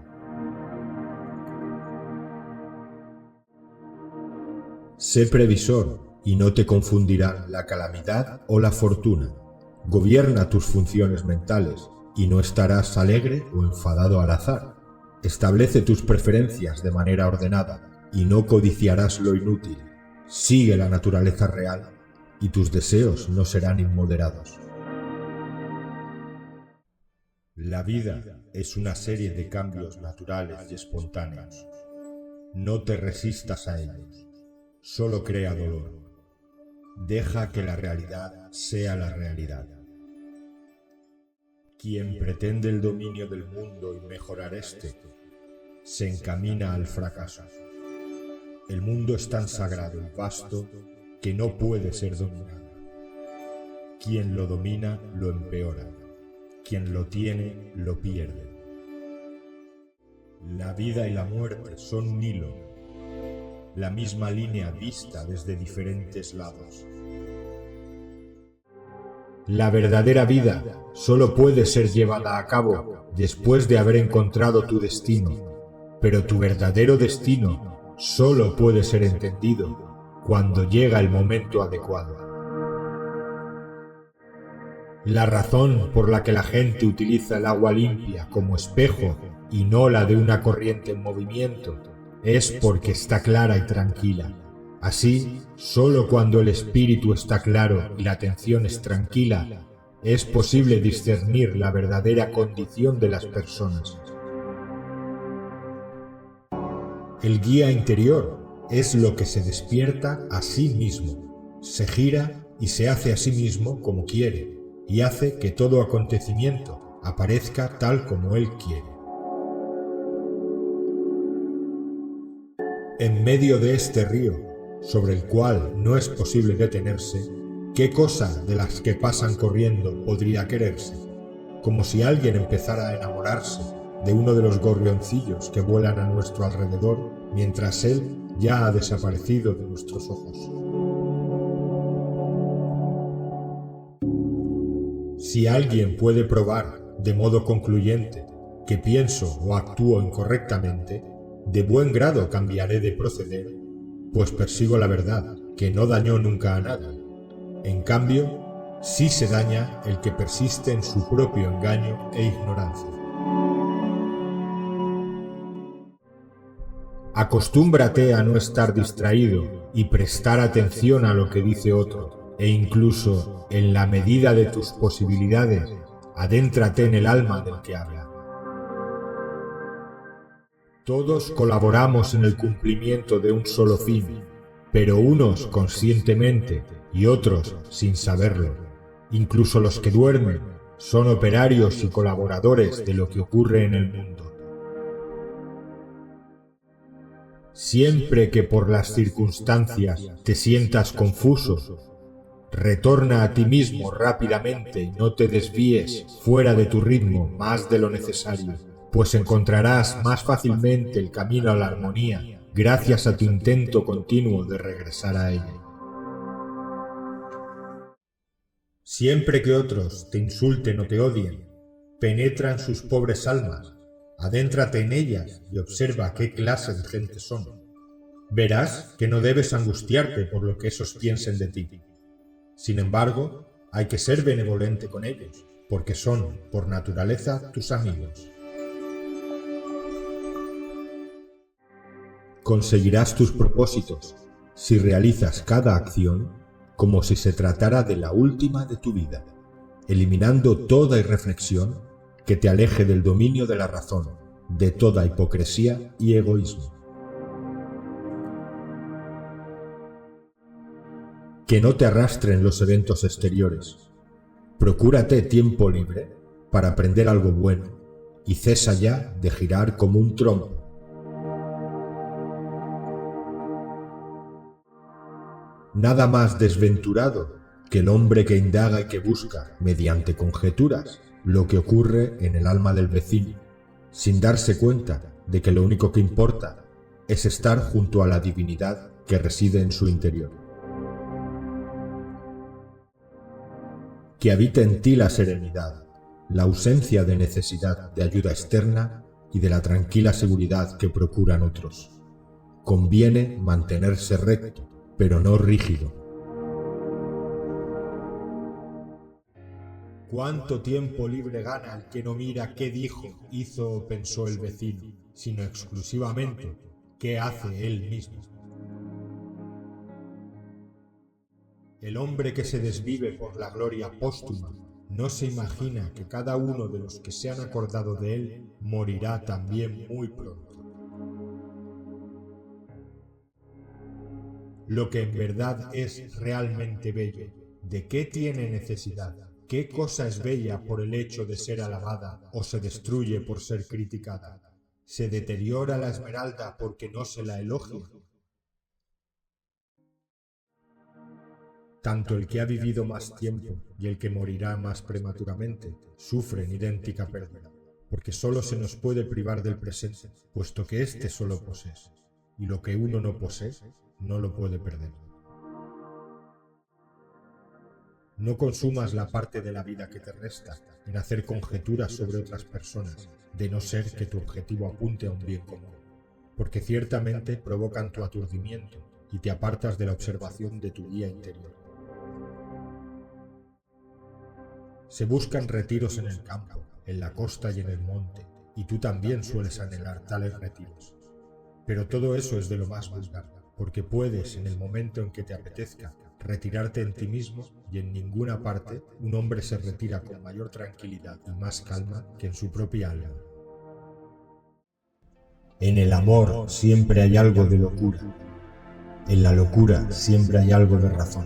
Sé previsor y no te confundirán la calamidad o la fortuna. Gobierna tus funciones mentales y no estarás alegre o enfadado al azar. Establece tus preferencias de manera ordenada y no codiciarás lo inútil. Sigue la naturaleza real y tus deseos no serán inmoderados. La vida es una serie de cambios naturales y espontáneos. No te resistas a ellos, solo crea dolor. Deja que la realidad sea la realidad. Quien pretende el dominio del mundo y mejorar este, se encamina al fracaso. El mundo es tan sagrado y vasto que no puede ser dominado. Quien lo domina lo empeora. Quien lo tiene lo pierde. La vida y la muerte son un hilo, la misma línea vista desde diferentes lados. La verdadera vida solo puede ser llevada a cabo después de haber encontrado tu destino, pero tu verdadero destino solo puede ser entendido cuando llega el momento adecuado. La razón por la que la gente utiliza el agua limpia como espejo y no la de una corriente en movimiento es porque está clara y tranquila. Así, solo cuando el espíritu está claro y la atención es tranquila, es posible discernir la verdadera condición de las personas. El guía interior es lo que se despierta a sí mismo, se gira y se hace a sí mismo como quiere, y hace que todo acontecimiento aparezca tal como él quiere. En medio de este río, sobre el cual no es posible detenerse, ¿qué cosa de las que pasan corriendo podría quererse? Como si alguien empezara a enamorarse de uno de los gorrioncillos que vuelan a nuestro alrededor, mientras él ya ha desaparecido de nuestros ojos. Si alguien puede probar de modo concluyente que pienso o actúo incorrectamente, de buen grado cambiaré de proceder, pues persigo la verdad, que no dañó nunca a nadie. En cambio, sí se daña el que persiste en su propio engaño e ignorancia. Acostúmbrate a no estar distraído y prestar atención a lo que dice otro, e incluso, en la medida de tus posibilidades, adéntrate en el alma del que habla. Todos colaboramos en el cumplimiento de un solo fin, pero unos conscientemente y otros sin saberlo. Incluso los que duermen son operarios y colaboradores de lo que ocurre en el mundo. Siempre que por las circunstancias te sientas confuso, retorna a ti mismo rápidamente y no te desvíes fuera de tu ritmo más de lo necesario, pues encontrarás más fácilmente el camino a la armonía gracias a tu intento continuo de regresar a ella. Siempre que otros te insulten o te odien, penetra en sus pobres almas, adéntrate en ellas y observa qué clase de gente son. Verás que no debes angustiarte por lo que esos piensen de ti. Sin embargo, hay que ser benevolente con ellos, porque son, por naturaleza, tus amigos. Conseguirás tus propósitos si realizas cada acción como si se tratara de la última de tu vida, eliminando toda irreflexión que te aleje del dominio de la razón, de toda hipocresía y egoísmo. Que no te arrastren los eventos exteriores. Procúrate tiempo libre para aprender algo bueno y cesa ya de girar como un trompo. Nada más desventurado que el hombre que indaga y que busca, mediante conjeturas, lo que ocurre en el alma del vecino, sin darse cuenta de que lo único que importa es estar junto a la divinidad que reside en su interior. Que habite en ti la serenidad, la ausencia de necesidad de ayuda externa y de la tranquila seguridad que procuran otros. Conviene mantenerse recto, pero no rígido. ¿Cuánto tiempo libre gana el que no mira qué dijo, hizo o pensó el vecino, sino exclusivamente qué hace él mismo? El hombre que se desvive por la gloria póstuma no se imagina que cada uno de los que se han acordado de él morirá también muy pronto. Lo que en verdad es realmente bello, ¿de qué tiene necesidad? ¿Qué cosa es bella por el hecho de ser alabada o se destruye por ser criticada? ¿Se deteriora la esmeralda porque no se la elogia? Tanto el que ha vivido más tiempo y el que morirá más prematuramente sufren idéntica pérdida, porque solo se nos puede privar del presente, puesto que éste solo posee, y lo que uno no posee no lo puede perder. No consumas la parte de la vida que te resta en hacer conjeturas sobre otras personas, de no ser que tu objetivo apunte a un bien común, porque ciertamente provocan tu aturdimiento y te apartas de la observación de tu guía interior. Se buscan retiros en el campo, en la costa y en el monte, y tú también sueles anhelar tales retiros. Pero todo eso es de lo más vulgar, porque puedes, en el momento en que te apetezca, retirarte en ti mismo, y en ninguna parte un hombre se retira con mayor tranquilidad y más calma que en su propia alma. En el amor siempre hay algo de locura. En la locura siempre hay algo de razón.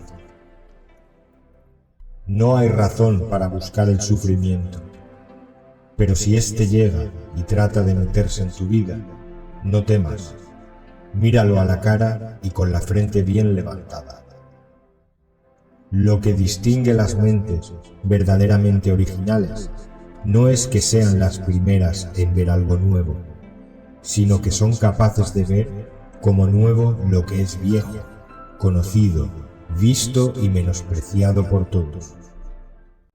No hay razón para buscar el sufrimiento, pero si éste llega y trata de meterse en tu vida, no temas. Míralo a la cara y con la frente bien levantada. Lo que distingue las mentes verdaderamente originales no es que sean las primeras en ver algo nuevo, sino que son capaces de ver como nuevo lo que es viejo, conocido, visto y menospreciado por todos.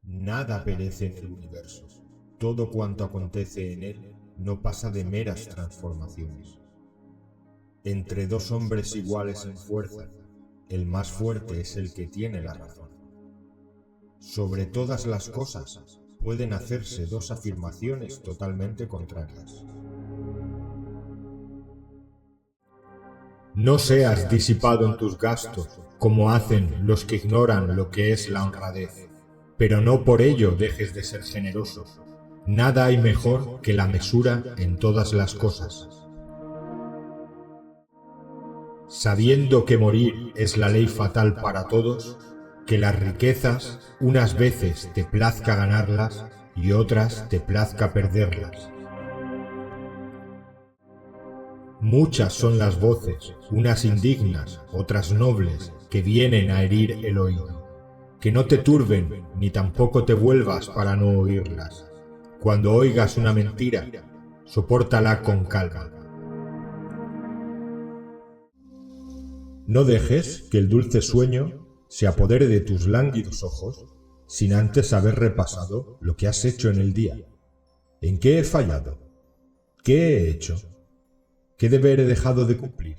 Nada perece en el universo. Todo cuanto acontece en él no pasa de meras transformaciones. Entre dos hombres iguales en fuerza, el más fuerte es el que tiene la razón. Sobre todas las cosas pueden hacerse dos afirmaciones totalmente contrarias. No seas disipado en tus gastos, como hacen los que ignoran lo que es la honradez, pero no por ello dejes de ser generoso. Nada hay mejor que la mesura en todas las cosas. Sabiendo que morir es la ley fatal para todos, que las riquezas unas veces te plazca ganarlas y otras te plazca perderlas. Muchas son las voces, unas indignas, otras nobles, que vienen a herir el oído. Que no te turben, ni tampoco te vuelvas para no oírlas. Cuando oigas una mentira, sopórtala con calma. No dejes que el dulce sueño se apodere de tus lánguidos ojos sin antes haber repasado lo que has hecho en el día. ¿En qué he fallado? ¿Qué he hecho? ¿Qué deber he dejado de cumplir?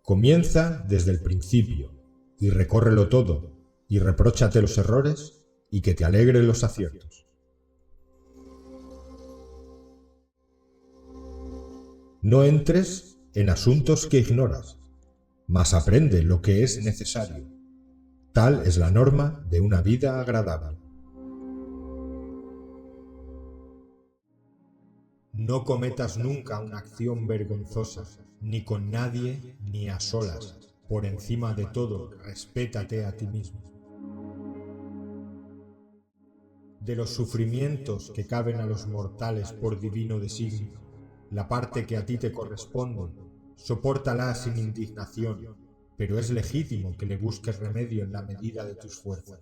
Comienza desde el principio y recórrelo todo, y repróchate los errores y que te alegren los aciertos. No entres en asuntos que ignoras, mas aprende lo que es necesario. Tal es la norma de una vida agradable. No cometas nunca una acción vergonzosa, ni con nadie ni a solas. Por encima de todo, respétate a ti mismo. De los sufrimientos que caben a los mortales por divino designio, la parte que a ti te corresponde, sopórtala sin indignación, pero es legítimo que le busques remedio en la medida de tus fuerzas.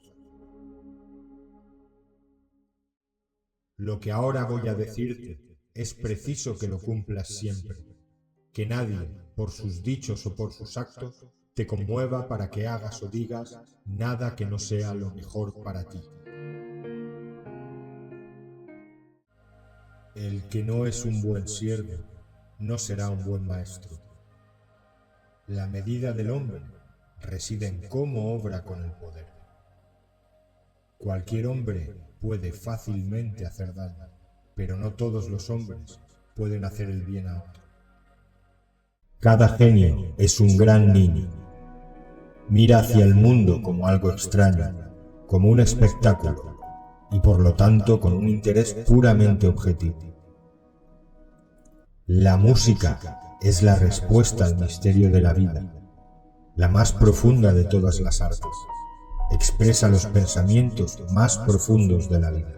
Lo que ahora voy a decirte es preciso que lo cumplas siempre, que nadie, por sus dichos o por sus actos, te conmueva para que hagas o digas nada que no sea lo mejor para ti. El que no es un buen siervo, no será un buen maestro. La medida del hombre reside en cómo obra con el poder. Cualquier hombre puede fácilmente hacer daño, pero no todos los hombres pueden hacer el bien a otro. Cada genio es un gran niño. Mira hacia el mundo como algo extraño, como un espectáculo, y por lo tanto con un interés puramente objetivo. La música es la respuesta al misterio de la vida, la más profunda de todas las artes. Expresa los pensamientos más profundos de la vida.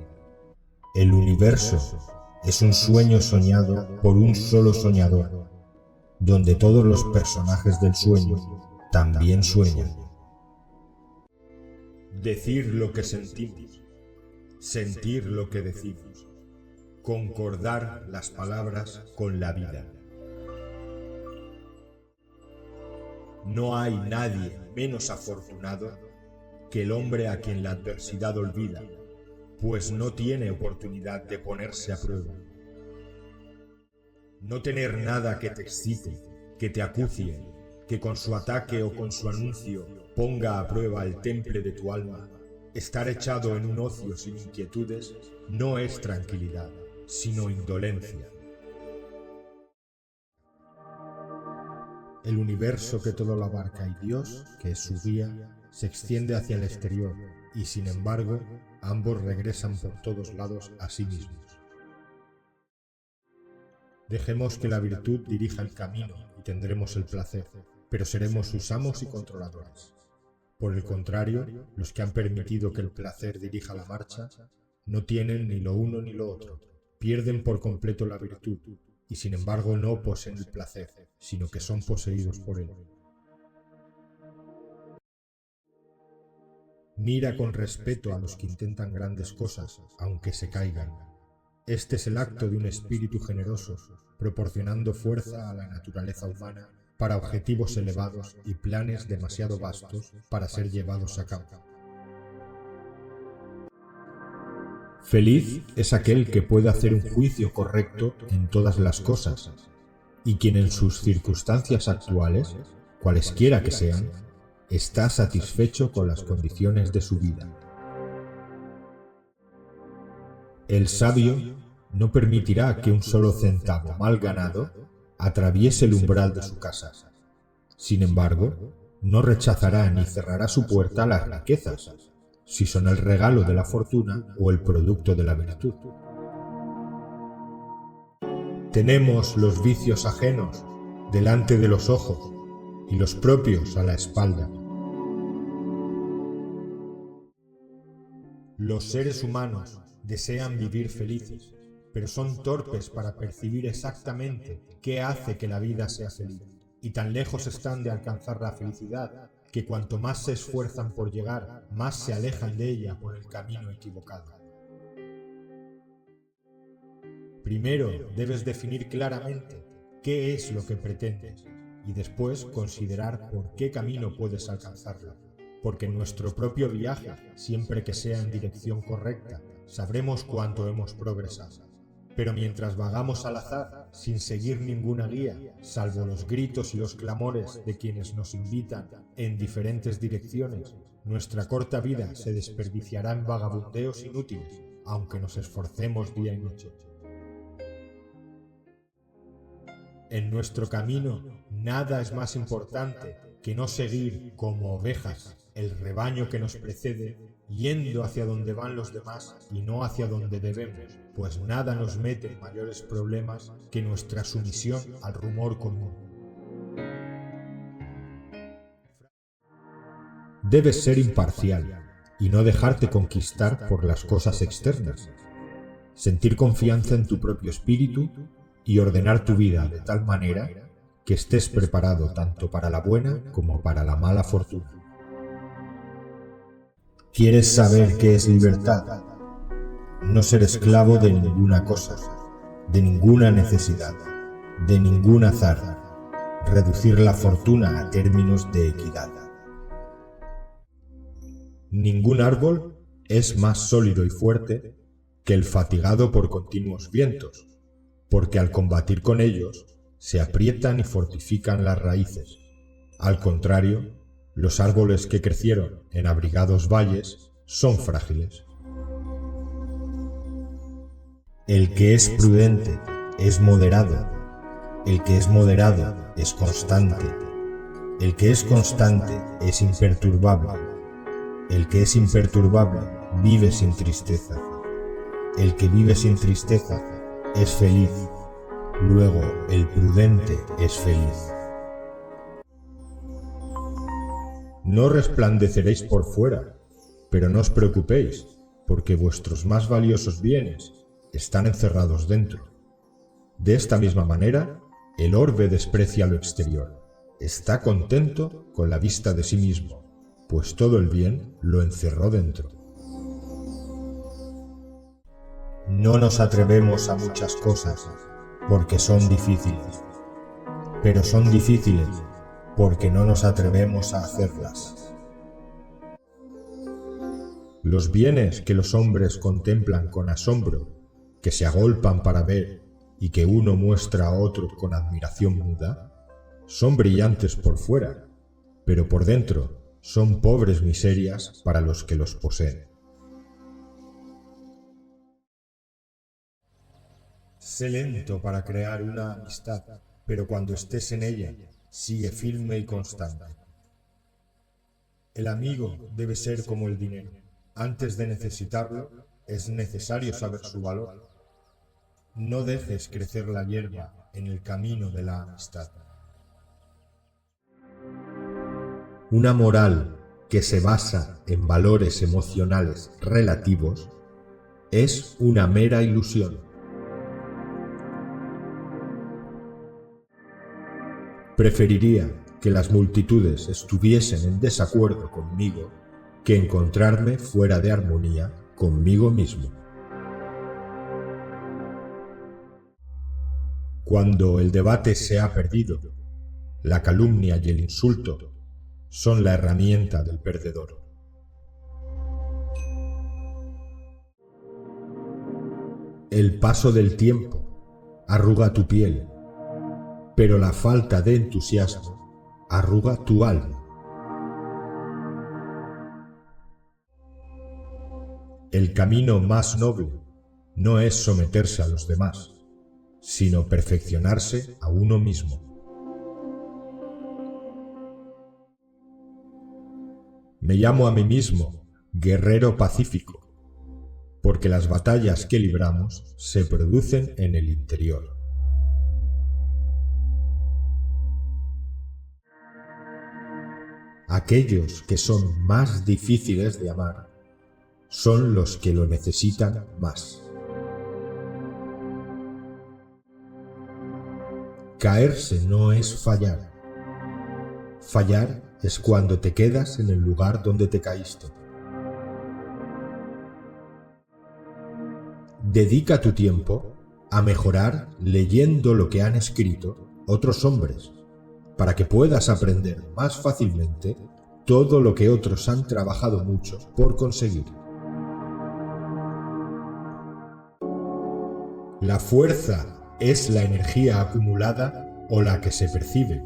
El universo es un sueño soñado por un solo soñador, donde todos los personajes del sueño también sueñan. Decir lo que sentimos, sentir lo que decimos, concordar las palabras con la vida. No hay nadie menos afortunado que el hombre a quien la adversidad olvida, pues no tiene oportunidad de ponerse a prueba. No tener nada que te excite, que te acucie, que con su ataque o con su anuncio ponga a prueba el temple de tu alma, estar echado en un ocio sin inquietudes, no es tranquilidad, sino indolencia. El universo que todo lo abarca y Dios, que es su guía, se extiende hacia el exterior, y sin embargo, ambos regresan por todos lados a sí mismos. Dejemos que la virtud dirija el camino y tendremos el placer, pero seremos sus amos y controladores. Por el contrario, los que han permitido que el placer dirija la marcha, no tienen ni lo uno ni lo otro, pierden por completo la virtud, y sin embargo no poseen el placer, sino que son poseídos por él. Mira con respeto a los que intentan grandes cosas, aunque se caigan. Este es el acto de un espíritu generoso, proporcionando fuerza a la naturaleza humana para objetivos elevados y planes demasiado vastos para ser llevados a cabo. Feliz es aquel que puede hacer un juicio correcto en todas las cosas, y quien en sus circunstancias actuales, cualesquiera que sean, está satisfecho con las condiciones de su vida. El sabio no permitirá que un solo centavo mal ganado atraviese el umbral de su casa, Sin embargo, no rechazará ni cerrará su puerta a las riquezas, si son el regalo de la fortuna o el producto de la virtud. Tenemos los vicios ajenos delante de los ojos y los propios a la espalda. Los seres humanos desean vivir felices, pero son torpes para percibir exactamente qué hace que la vida sea feliz, y tan lejos están de alcanzar la felicidad que cuanto más se esfuerzan por llegar, más se alejan de ella por el camino equivocado. Primero debes definir claramente qué es lo que pretendes y después considerar por qué camino puedes alcanzarlo, porque en nuestro propio viaje, siempre que sea en dirección correcta, sabremos cuánto hemos progresado. Pero mientras vagamos al azar, sin seguir ninguna guía, salvo los gritos y los clamores de quienes nos invitan en diferentes direcciones, nuestra corta vida se desperdiciará en vagabundeos inútiles, aunque nos esforcemos día y noche. En nuestro camino, nada es más importante que no seguir como ovejas el rebaño que nos precede, yendo hacia donde van los demás y no hacia donde debemos, pues nada nos mete en mayores problemas que nuestra sumisión al rumor común. Debes ser imparcial y no dejarte conquistar por las cosas externas. Sentir confianza en tu propio espíritu y ordenar tu vida de tal manera que estés preparado tanto para la buena como para la mala fortuna. ¿Quieres saber qué es libertad? No ser esclavo de ninguna cosa, de ninguna necesidad, de ningún azar. Reducir la fortuna a términos de equidad. Ningún árbol es más sólido y fuerte que el fatigado por continuos vientos, porque al combatir con ellos se aprietan y fortifican las raíces. Al contrario, los árboles que crecieron en abrigados valles son frágiles. El que es prudente es moderado, el que es moderado es constante, el que es constante es imperturbable, el que es imperturbable vive sin tristeza, el que vive sin tristeza es feliz, luego el prudente es feliz. No resplandeceréis por fuera, pero no os preocupéis, porque vuestros más valiosos bienes están encerrados dentro. De esta misma manera, el orbe desprecia lo exterior, está contento con la vista de sí mismo, pues todo el bien lo encerró dentro. No nos atrevemos a muchas cosas, porque son difíciles, pero son difíciles porque no nos atrevemos a hacerlas. Los bienes que los hombres contemplan con asombro, que se agolpan para ver y que uno muestra a otro con admiración muda, son brillantes por fuera, pero por dentro son pobres miserias para los que los poseen. Sé lento para crear una amistad, pero cuando estés en ella, sigue firme y constante. El amigo debe ser como el dinero. Antes de necesitarlo, es necesario saber su valor. No dejes crecer la hierba en el camino de la amistad. Una moral que se basa en valores emocionales relativos es una mera ilusión. Preferiría que las multitudes estuviesen en desacuerdo conmigo que encontrarme fuera de armonía conmigo mismo. Cuando el debate se ha perdido, la calumnia y el insulto son la herramienta del perdedor. El paso del tiempo arruga tu piel, pero la falta de entusiasmo arruga tu alma. El camino más noble no es someterse a los demás, sino perfeccionarse a uno mismo. Me llamo a mí mismo guerrero pacífico, porque las batallas que libramos se producen en el interior. Aquellos que son más difíciles de amar son los que lo necesitan más. Caerse no es fallar. Fallar es cuando te quedas en el lugar donde te caíste. Dedica tu tiempo a mejorar leyendo lo que han escrito otros hombres, para que puedas aprender más fácilmente todo lo que otros han trabajado mucho por conseguir. La fuerza es la energía acumulada o la que se percibe.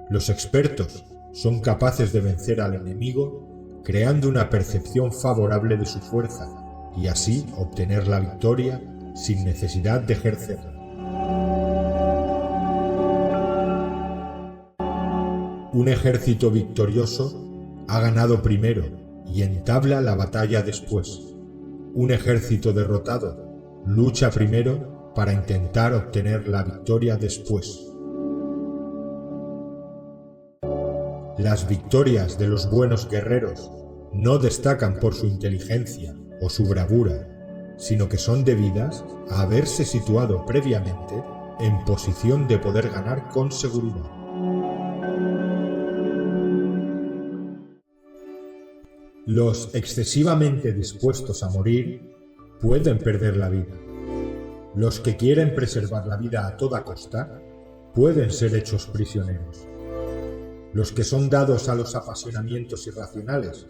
Los expertos son capaces de vencer al enemigo creando una percepción favorable de su fuerza y así obtener la victoria sin necesidad de ejercerla. Un ejército victorioso ha ganado primero y entabla la batalla después. Un ejército derrotado lucha primero para intentar obtener la victoria después. Las victorias de los buenos guerreros no destacan por su inteligencia o su bravura, sino que son debidas a haberse situado previamente en posición de poder ganar con seguridad. Los excesivamente dispuestos a morir pueden perder la vida. Los que quieren preservar la vida a toda costa pueden ser hechos prisioneros. Los que son dados a los apasionamientos irracionales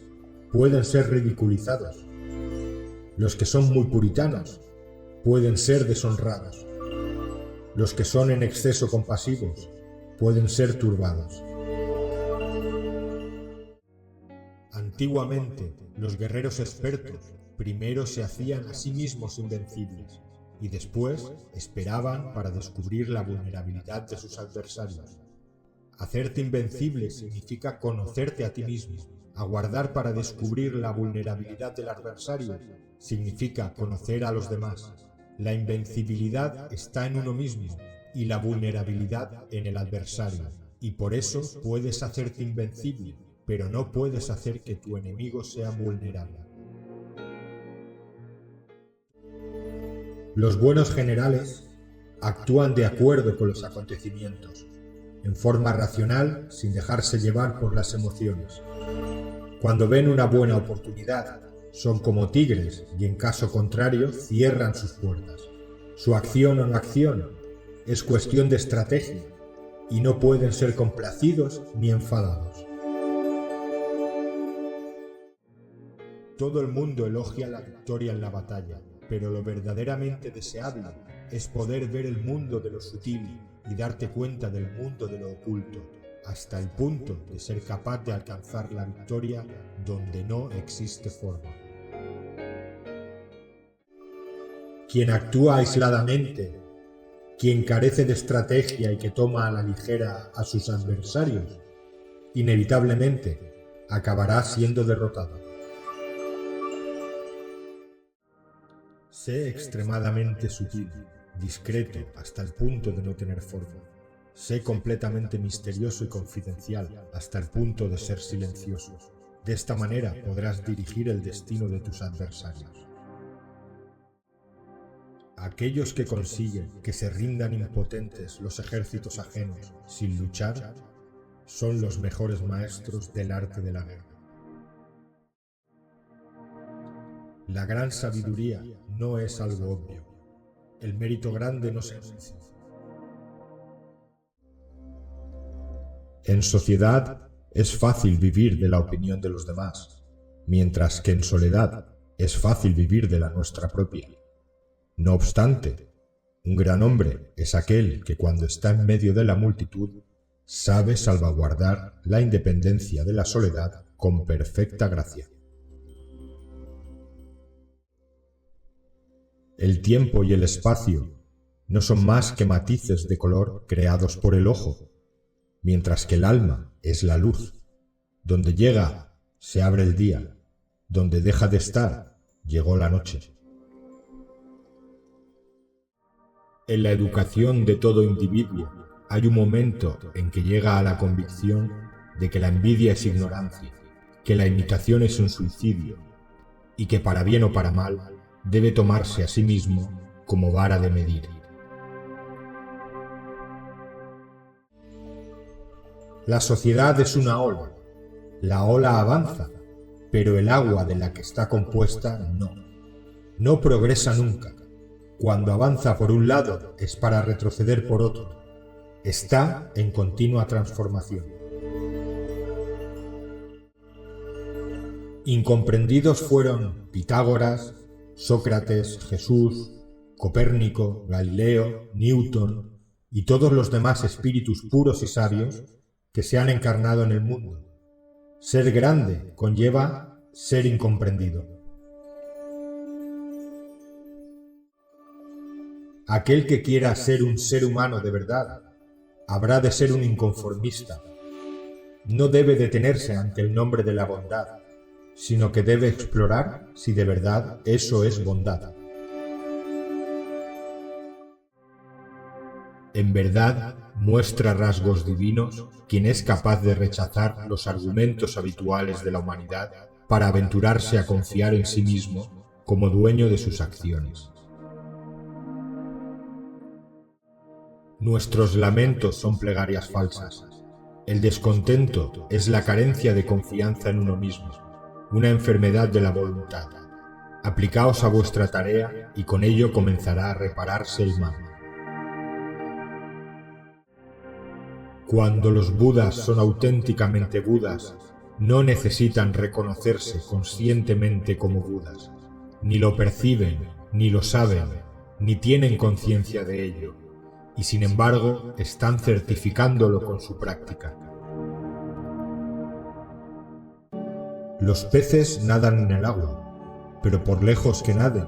pueden ser ridiculizados. Los que son muy puritanos pueden ser deshonrados. Los que son en exceso compasivos pueden ser turbados. Antiguamente, los guerreros expertos primero se hacían a sí mismos invencibles y después esperaban para descubrir la vulnerabilidad de sus adversarios. Hacerte invencible significa conocerte a ti mismo. Aguardar para descubrir la vulnerabilidad del adversario significa conocer a los demás. La invencibilidad está en uno mismo y la vulnerabilidad en el adversario. Y por eso puedes hacerte invencible, pero no puedes hacer que tu enemigo sea vulnerable. Los buenos generales actúan de acuerdo con los acontecimientos, en forma racional, sin dejarse llevar por las emociones. Cuando ven una buena oportunidad, son como tigres y en caso contrario cierran sus puertas. Su acción o no acción es cuestión de estrategia y no pueden ser complacidos ni enfadados. Todo el mundo elogia la victoria en la batalla, pero lo verdaderamente deseable es poder ver el mundo de lo sutil y darte cuenta del mundo de lo oculto, hasta el punto de ser capaz de alcanzar la victoria donde no existe forma. Quien actúa aisladamente, quien carece de estrategia y que toma a la ligera a sus adversarios, inevitablemente acabará siendo derrotado. Sé extremadamente sutil, discreto hasta el punto de no tener forma. Sé completamente misterioso y confidencial hasta el punto de ser silencioso. De esta manera podrás dirigir el destino de tus adversarios. Aquellos que consiguen que se rindan impotentes los ejércitos ajenos sin luchar son los mejores maestros del arte de la guerra. La gran sabiduría no es algo obvio. El mérito grande no se enuncia. En sociedad es fácil vivir de la opinión de los demás, mientras que en soledad es fácil vivir de la nuestra propia. No obstante, un gran hombre es aquel que cuando está en medio de la multitud sabe salvaguardar la independencia de la soledad con perfecta gracia. El tiempo y el espacio no son más que matices de color creados por el ojo, mientras que el alma es la luz. Donde llega se abre el día. Donde deja de estar, llegó la noche. En la educación de todo individuo hay un momento en que llega a la convicción de que la envidia es ignorancia, que la imitación es un suicidio, y que para bien o para mal debe tomarse a sí mismo como vara de medir. La sociedad es una ola. La ola avanza, pero el agua de la que está compuesta no. No progresa nunca. Cuando avanza por un lado es para retroceder por otro. Está en continua transformación. Incomprendidos fueron Pitágoras, Sócrates, Jesús, Copérnico, Galileo, Newton y todos los demás espíritus puros y sabios que se han encarnado en el mundo. Ser grande conlleva ser incomprendido. Aquel que quiera ser un ser humano de verdad, habrá de ser un inconformista. No debe detenerse ante el nombre de la bondad, sino que debe explorar si de verdad eso es bondad. En verdad, muestra rasgos divinos quien es capaz de rechazar los argumentos habituales de la humanidad para aventurarse a confiar en sí mismo como dueño de sus acciones. Nuestros lamentos son plegarias falsas. El descontento es la carencia de confianza en uno mismo, una enfermedad de la voluntad. Aplicaos a vuestra tarea y con ello comenzará a repararse el mal. Cuando los budas son auténticamente budas, no necesitan reconocerse conscientemente como budas. Ni lo perciben, ni lo saben, ni tienen conciencia de ello, y sin embargo están certificándolo con su práctica. Los peces nadan en el agua, pero por lejos que naden,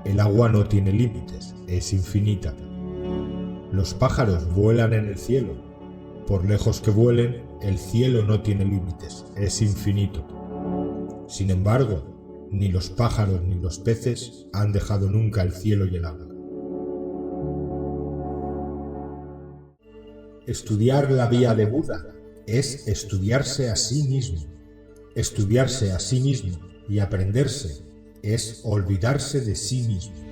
el agua no tiene límites, es infinita. Los pájaros vuelan en el cielo. Por lejos que vuelen, el cielo no tiene límites, es infinito. Sin embargo, ni los pájaros ni los peces han dejado nunca el cielo y el agua. Estudiar la vía de Buda es estudiarse a sí mismo. Estudiarse a sí mismo y aprenderse es olvidarse de sí mismo.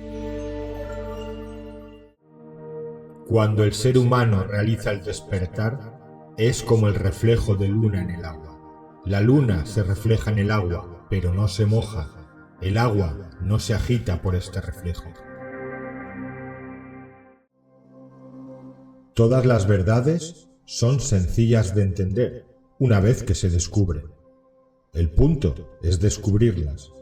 Cuando el ser humano realiza el despertar, es como el reflejo de luna en el agua. La luna se refleja en el agua, pero no se moja. El agua no se agita por este reflejo. Todas las verdades son sencillas de entender una vez que se descubren. El punto es descubrirlas.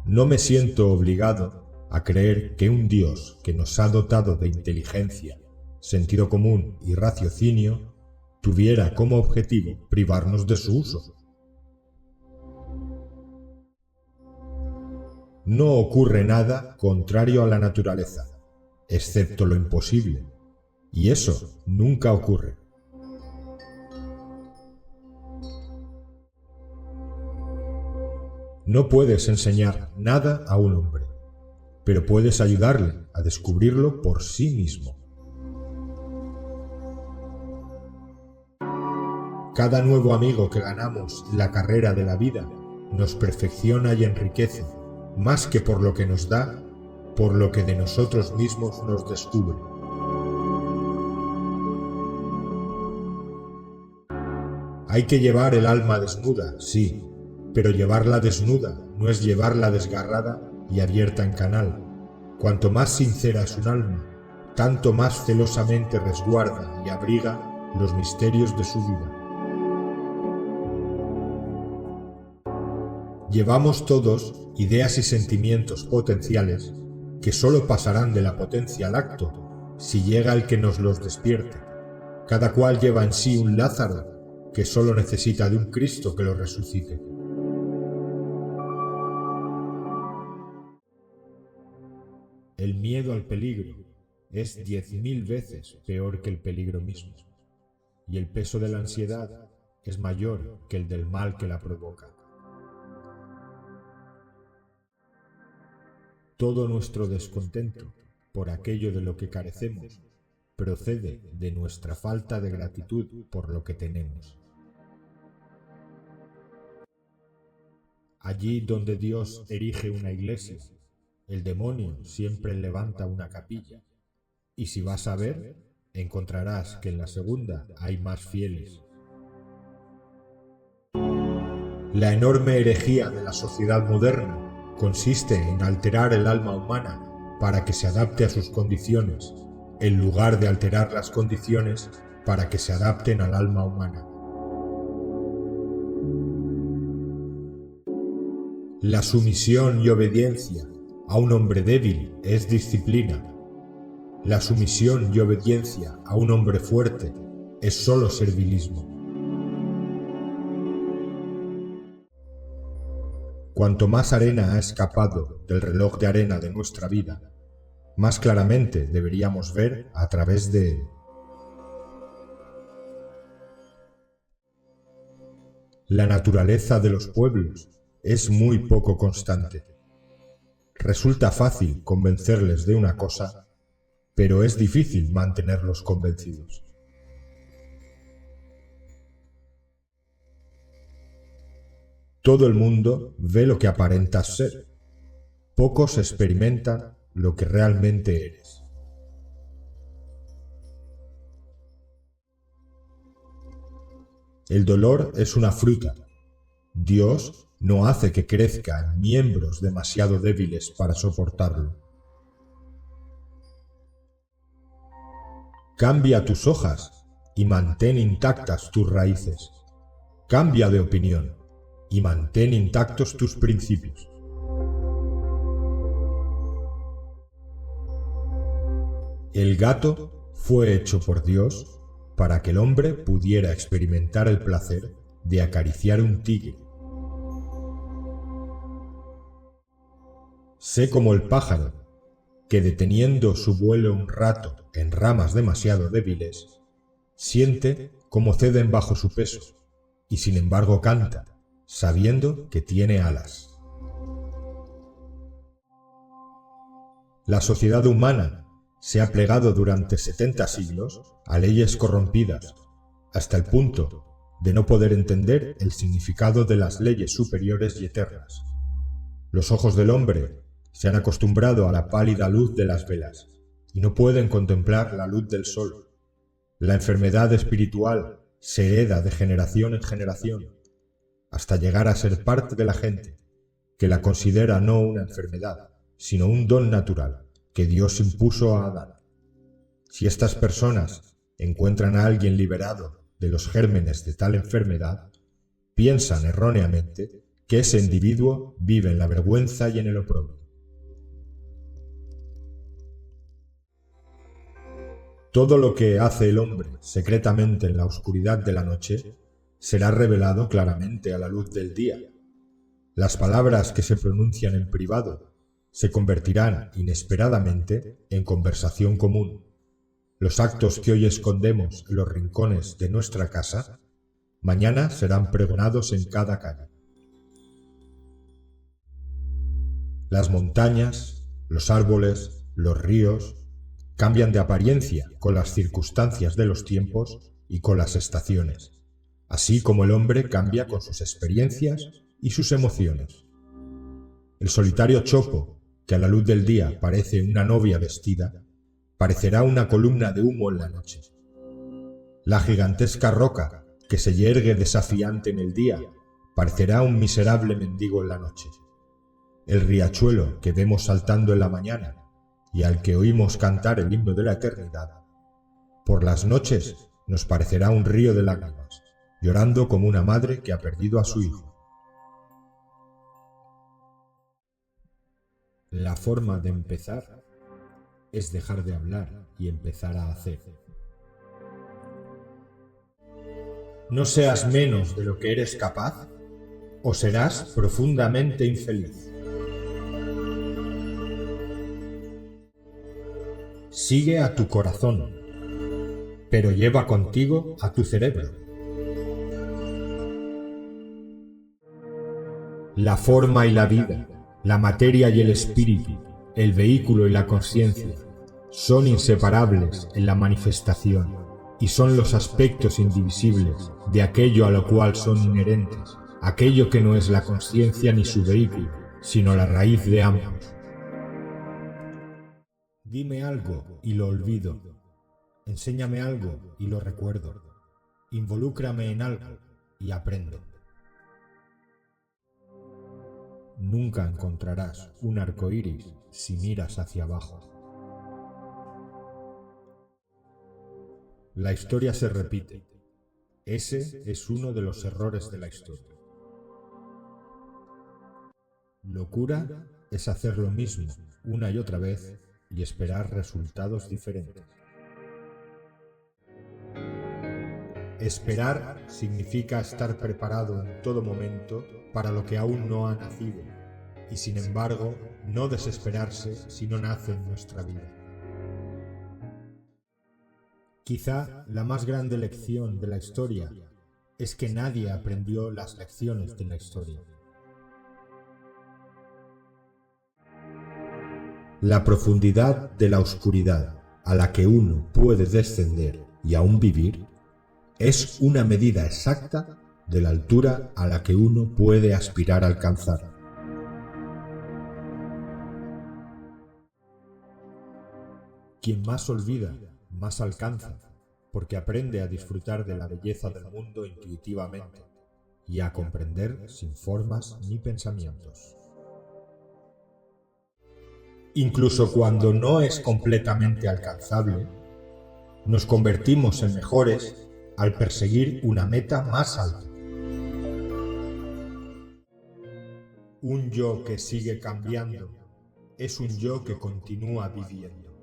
No me siento obligado a creer que un Dios que nos ha dotado de inteligencia, sentido común y raciocinio tuviera como objetivo privarnos de su uso. No ocurre nada contrario a la naturaleza, excepto lo imposible, y eso nunca ocurre. No puedes enseñar nada a un hombre, pero puedes ayudarle a descubrirlo por sí mismo. Cada nuevo amigo que ganamos en la carrera de la vida nos perfecciona y enriquece, más que por lo que nos da, por lo que de nosotros mismos nos descubre. Hay que llevar el alma desnuda, sí, pero llevarla desnuda no es llevarla desgarrada y abierta en canal. Cuanto más sincera es un alma, tanto más celosamente resguarda y abriga los misterios de su vida. Llevamos todos ideas y sentimientos potenciales que solo pasarán de la potencia al acto si llega el que nos los despierte. Cada cual lleva en sí un Lázaro que solo necesita de un Cristo que lo resucite. El miedo al peligro es 10.000 veces peor que el peligro mismo. y el peso de la ansiedad es mayor que el del mal que la provoca. Todo nuestro descontento por aquello de lo que carecemos procede de nuestra falta de gratitud por lo que tenemos. Allí donde Dios erige una iglesia, el demonio siempre levanta una capilla, y si vas a ver, encontrarás que en la segunda hay más fieles. La enorme herejía de la sociedad moderna consiste en alterar el alma humana para que se adapte a sus condiciones, en lugar de alterar las condiciones para que se adapten al alma humana. La sumisión y obediencia a un hombre débil es disciplina. La sumisión y obediencia a un hombre fuerte es solo servilismo. Cuanto más arena ha escapado del reloj de arena de nuestra vida, más claramente deberíamos ver a través de él. La naturaleza de los pueblos es muy poco constante. Resulta fácil convencerles de una cosa, pero es difícil mantenerlos convencidos. Todo el mundo ve lo que aparentas ser. Pocos experimentan lo que realmente eres. El dolor es una fruta. Dios no hace que crezca en miembros demasiado débiles para soportarlo. Cambia tus hojas y mantén intactas tus raíces. Cambia de opinión y mantén intactos tus principios. El gato fue hecho por Dios para que el hombre pudiera experimentar el placer de acariciar un tigre. Sé como el pájaro, que deteniendo su vuelo un rato en ramas demasiado débiles, siente cómo ceden bajo su peso, y sin embargo canta, sabiendo que tiene alas. La sociedad humana se ha plegado durante 70 siglos a leyes corrompidas, hasta el punto de no poder entender el significado de las leyes superiores y eternas. Los ojos del hombre se han acostumbrado a la pálida luz de las velas y no pueden contemplar la luz del sol. La enfermedad espiritual se hereda de generación en generación, hasta llegar a ser parte de la gente, que la considera no una enfermedad, sino un don natural que Dios impuso a Adán. Si estas personas encuentran a alguien liberado de los gérmenes de tal enfermedad, piensan erróneamente que ese individuo vive en la vergüenza y en el oprobio. Todo lo que hace el hombre secretamente en la oscuridad de la noche será revelado claramente a la luz del día. Las palabras que se pronuncian en privado se convertirán inesperadamente en conversación común. Los actos que hoy escondemos en los rincones de nuestra casa, mañana serán pregonados en cada calle. Las montañas, los árboles, los ríos, cambian de apariencia con las circunstancias de los tiempos y con las estaciones, así como el hombre cambia con sus experiencias y sus emociones. El solitario chopo, que a la luz del día parece una novia vestida, parecerá una columna de humo en la noche. La gigantesca roca, que se yergue desafiante en el día, parecerá un miserable mendigo en la noche. El riachuelo que vemos saltando en la mañana y al que oímos cantar el himno de la eternidad, por las noches nos parecerá un río de lágrimas, llorando como una madre que ha perdido a su hijo. La forma de empezar es dejar de hablar y empezar a hacer. No seas menos de lo que eres capaz, o serás profundamente infeliz. Sigue a tu corazón, pero lleva contigo a tu cerebro. La forma y la vida, la materia y el espíritu, el vehículo y la conciencia, son inseparables en la manifestación y son los aspectos indivisibles de aquello a lo cual son inherentes, aquello que no es la conciencia ni su vehículo, sino la raíz de ambos. Dime algo y lo olvido. Enséñame algo y lo recuerdo. Involúcrame en algo y aprendo. Nunca encontrarás un arco iris si miras hacia abajo. La historia se repite. Ese es uno de los errores de la historia. Locura es hacer lo mismo una y otra vez y esperar resultados diferentes. Esperar significa estar preparado en todo momento para lo que aún no ha nacido, y sin embargo, no desesperarse si no nace en nuestra vida. Quizá la más grande lección de la historia es que nadie aprendió las lecciones de la historia. La profundidad de la oscuridad a la que uno puede descender y aún vivir es una medida exacta de la altura a la que uno puede aspirar a alcanzar. Quien más olvida, más alcanza, porque aprende a disfrutar de la belleza del mundo intuitivamente y a comprender sin formas ni pensamientos. Incluso cuando no es completamente alcanzable, nos convertimos en mejores al perseguir una meta más alta. Un yo que sigue cambiando es un yo que continúa viviendo.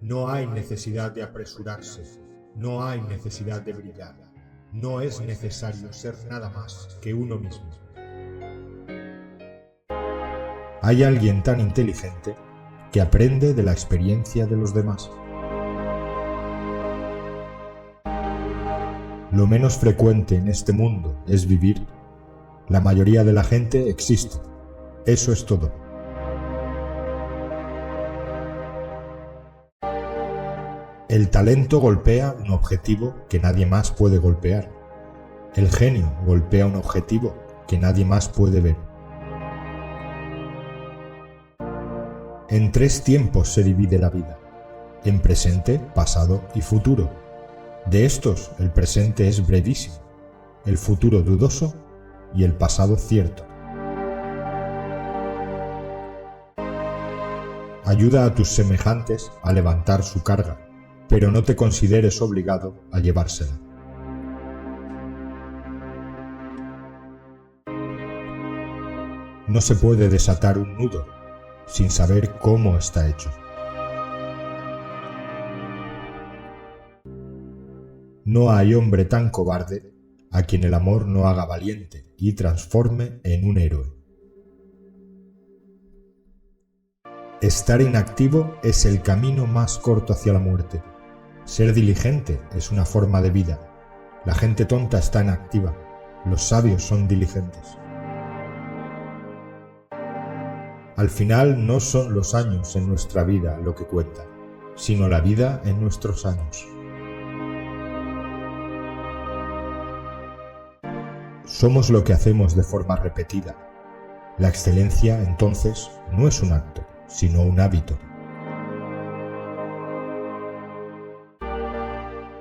No hay necesidad de apresurarse, no hay necesidad de brillar, no es necesario ser nada más que uno mismo. Hay alguien tan inteligente que aprende de la experiencia de los demás. Lo menos frecuente en este mundo es vivir. La mayoría de la gente existe. Eso es todo. El talento golpea un objetivo que nadie más puede golpear. El genio golpea un objetivo que nadie más puede ver. En 3 tiempos se divide la vida, en presente, pasado y futuro. De estos, el presente es brevísimo, el futuro dudoso y el pasado cierto. Ayuda a tus semejantes a levantar su carga, pero no te consideres obligado a llevársela. No se puede desatar un nudo sin saber cómo está hecho. No hay hombre tan cobarde a quien el amor no haga valiente y transforme en un héroe. Estar inactivo es el camino más corto hacia la muerte. Ser diligente es una forma de vida. La gente tonta está inactiva. Los sabios son diligentes. Al final no son los años en nuestra vida lo que cuenta, sino la vida en nuestros años. Somos lo que hacemos de forma repetida. La excelencia, entonces, no es un acto, sino un hábito.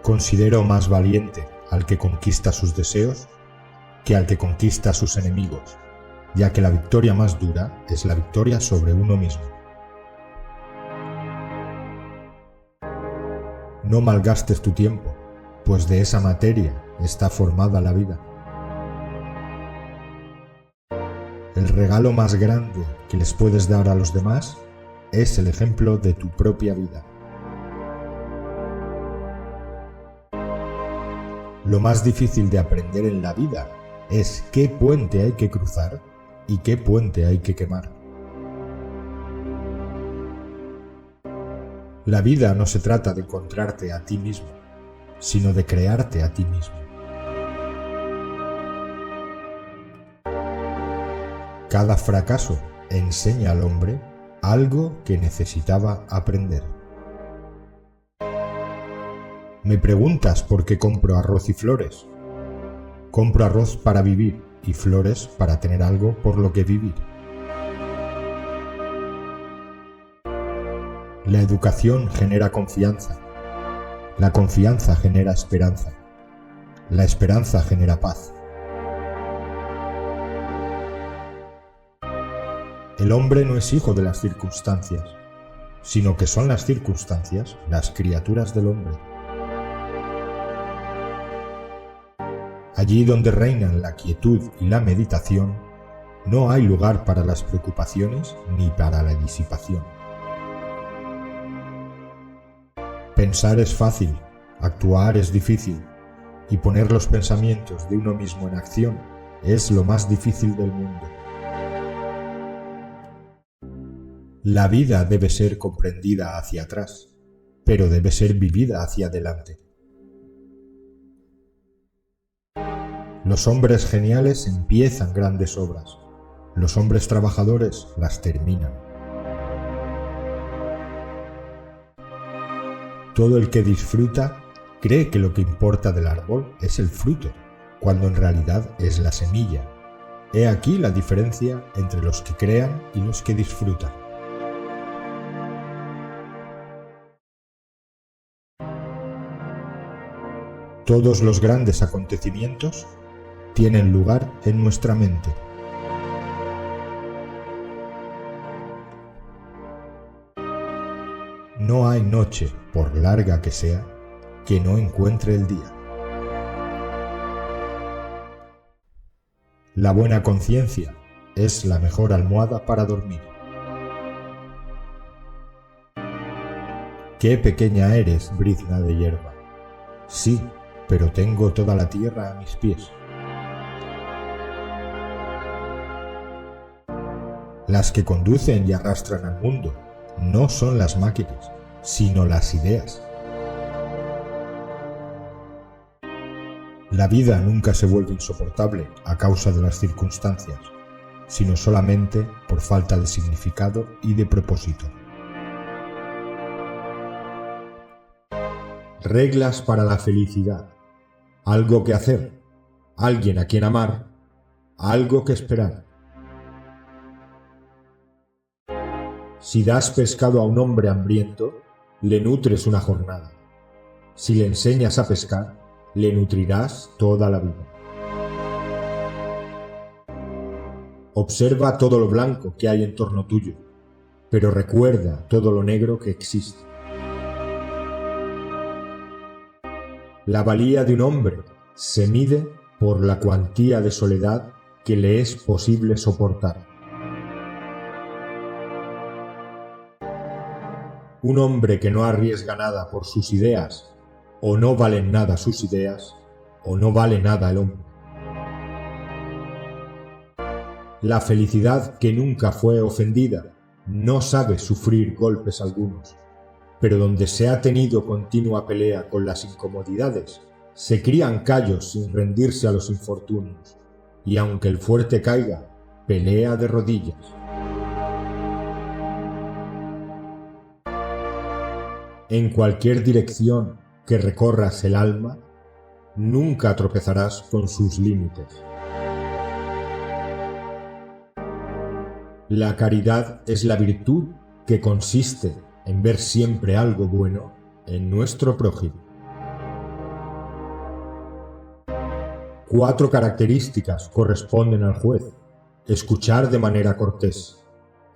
Considero más valiente al que conquista sus deseos que al que conquista a sus enemigos, ya que la victoria más dura es la victoria sobre uno mismo. No malgastes tu tiempo, pues de esa materia está formada la vida. El regalo más grande que les puedes dar a los demás es el ejemplo de tu propia vida. Lo más difícil de aprender en la vida es qué puente hay que cruzar y qué puente hay que quemar. La vida no se trata de encontrarte a ti mismo, sino de crearte a ti mismo. Cada fracaso enseña al hombre algo que necesitaba aprender. ¿Me preguntas por qué compro arroz y flores? Compro arroz para vivir y flores para tener algo por lo que vivir. La educación genera confianza. La confianza genera esperanza. La esperanza genera paz. El hombre no es hijo de las circunstancias, sino que son las circunstancias las criaturas del hombre. Allí donde reinan la quietud y la meditación, no hay lugar para las preocupaciones ni para la disipación. Pensar es fácil, actuar es difícil, y poner los pensamientos de uno mismo en acción es lo más difícil del mundo. La vida debe ser comprendida hacia atrás, pero debe ser vivida hacia adelante. Los hombres geniales empiezan grandes obras, los hombres trabajadores las terminan. Todo el que disfruta cree que lo que importa del árbol es el fruto, cuando en realidad es la semilla. He aquí la diferencia entre los que crean y los que disfrutan. Todos los grandes acontecimientos tienen lugar en nuestra mente. No hay noche, por larga que sea, que no encuentre el día. La buena conciencia es la mejor almohada para dormir. Qué pequeña eres, brizna de hierba. Sí, pero tengo toda la tierra a mis pies. Las que conducen y arrastran al mundo no son las máquinas, sino las ideas. La vida nunca se vuelve insoportable a causa de las circunstancias, sino solamente por falta de significado y de propósito. Reglas para la felicidad. Algo que hacer, alguien a quien amar, algo que esperar. Si das pescado a un hombre hambriento, le nutres una jornada. Si le enseñas a pescar, le nutrirás toda la vida. Observa todo lo blanco que hay en torno tuyo, pero recuerda todo lo negro que existe. La valía de un hombre se mide por la cuantía de soledad que le es posible soportar. Un hombre que no arriesga nada por sus ideas, o no valen nada sus ideas, o no vale nada el hombre. La felicidad que nunca fue ofendida no sabe sufrir golpes algunos, pero donde se ha tenido continua pelea con las incomodidades, se crían callos sin rendirse a los infortunios, y aunque el fuerte caiga, pelea de rodillas. En cualquier dirección que recorras el alma, nunca tropezarás con sus límites. La caridad es la virtud que consiste en ver siempre algo bueno en nuestro prójimo. 4 características corresponden al juez: escuchar de manera cortés,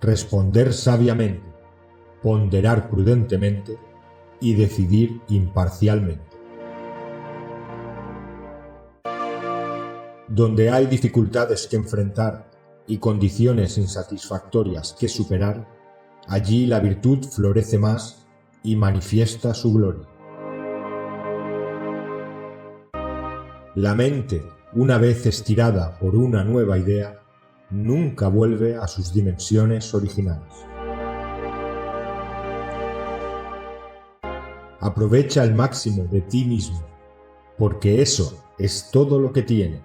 responder sabiamente, ponderar prudentemente y decidir imparcialmente. Donde hay dificultades que enfrentar y condiciones insatisfactorias que superar, allí la virtud florece más y manifiesta su gloria. La mente, una vez estirada por una nueva idea, nunca vuelve a sus dimensiones originales. Aprovecha el máximo de ti mismo, porque eso es todo lo que tienes.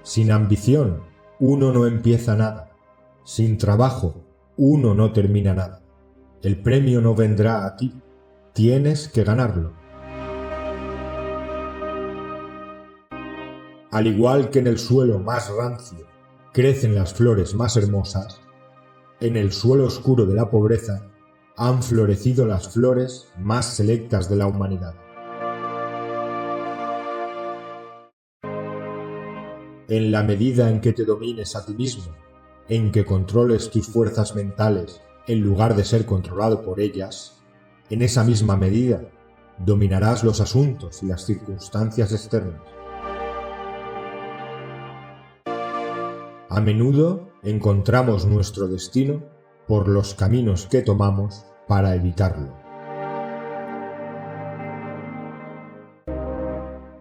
Sin ambición, uno no empieza nada. Sin trabajo, uno no termina nada. El premio no vendrá a ti, tienes que ganarlo. Al igual que en el suelo más rancio crecen las flores más hermosas, en el suelo oscuro de la pobreza han florecido las flores más selectas de la humanidad. En la medida en que te domines a ti mismo, en que controles tus fuerzas mentales en lugar de ser controlado por ellas, en esa misma medida dominarás los asuntos y las circunstancias externas. A menudo encontramos nuestro destino por los caminos que tomamos para evitarlo.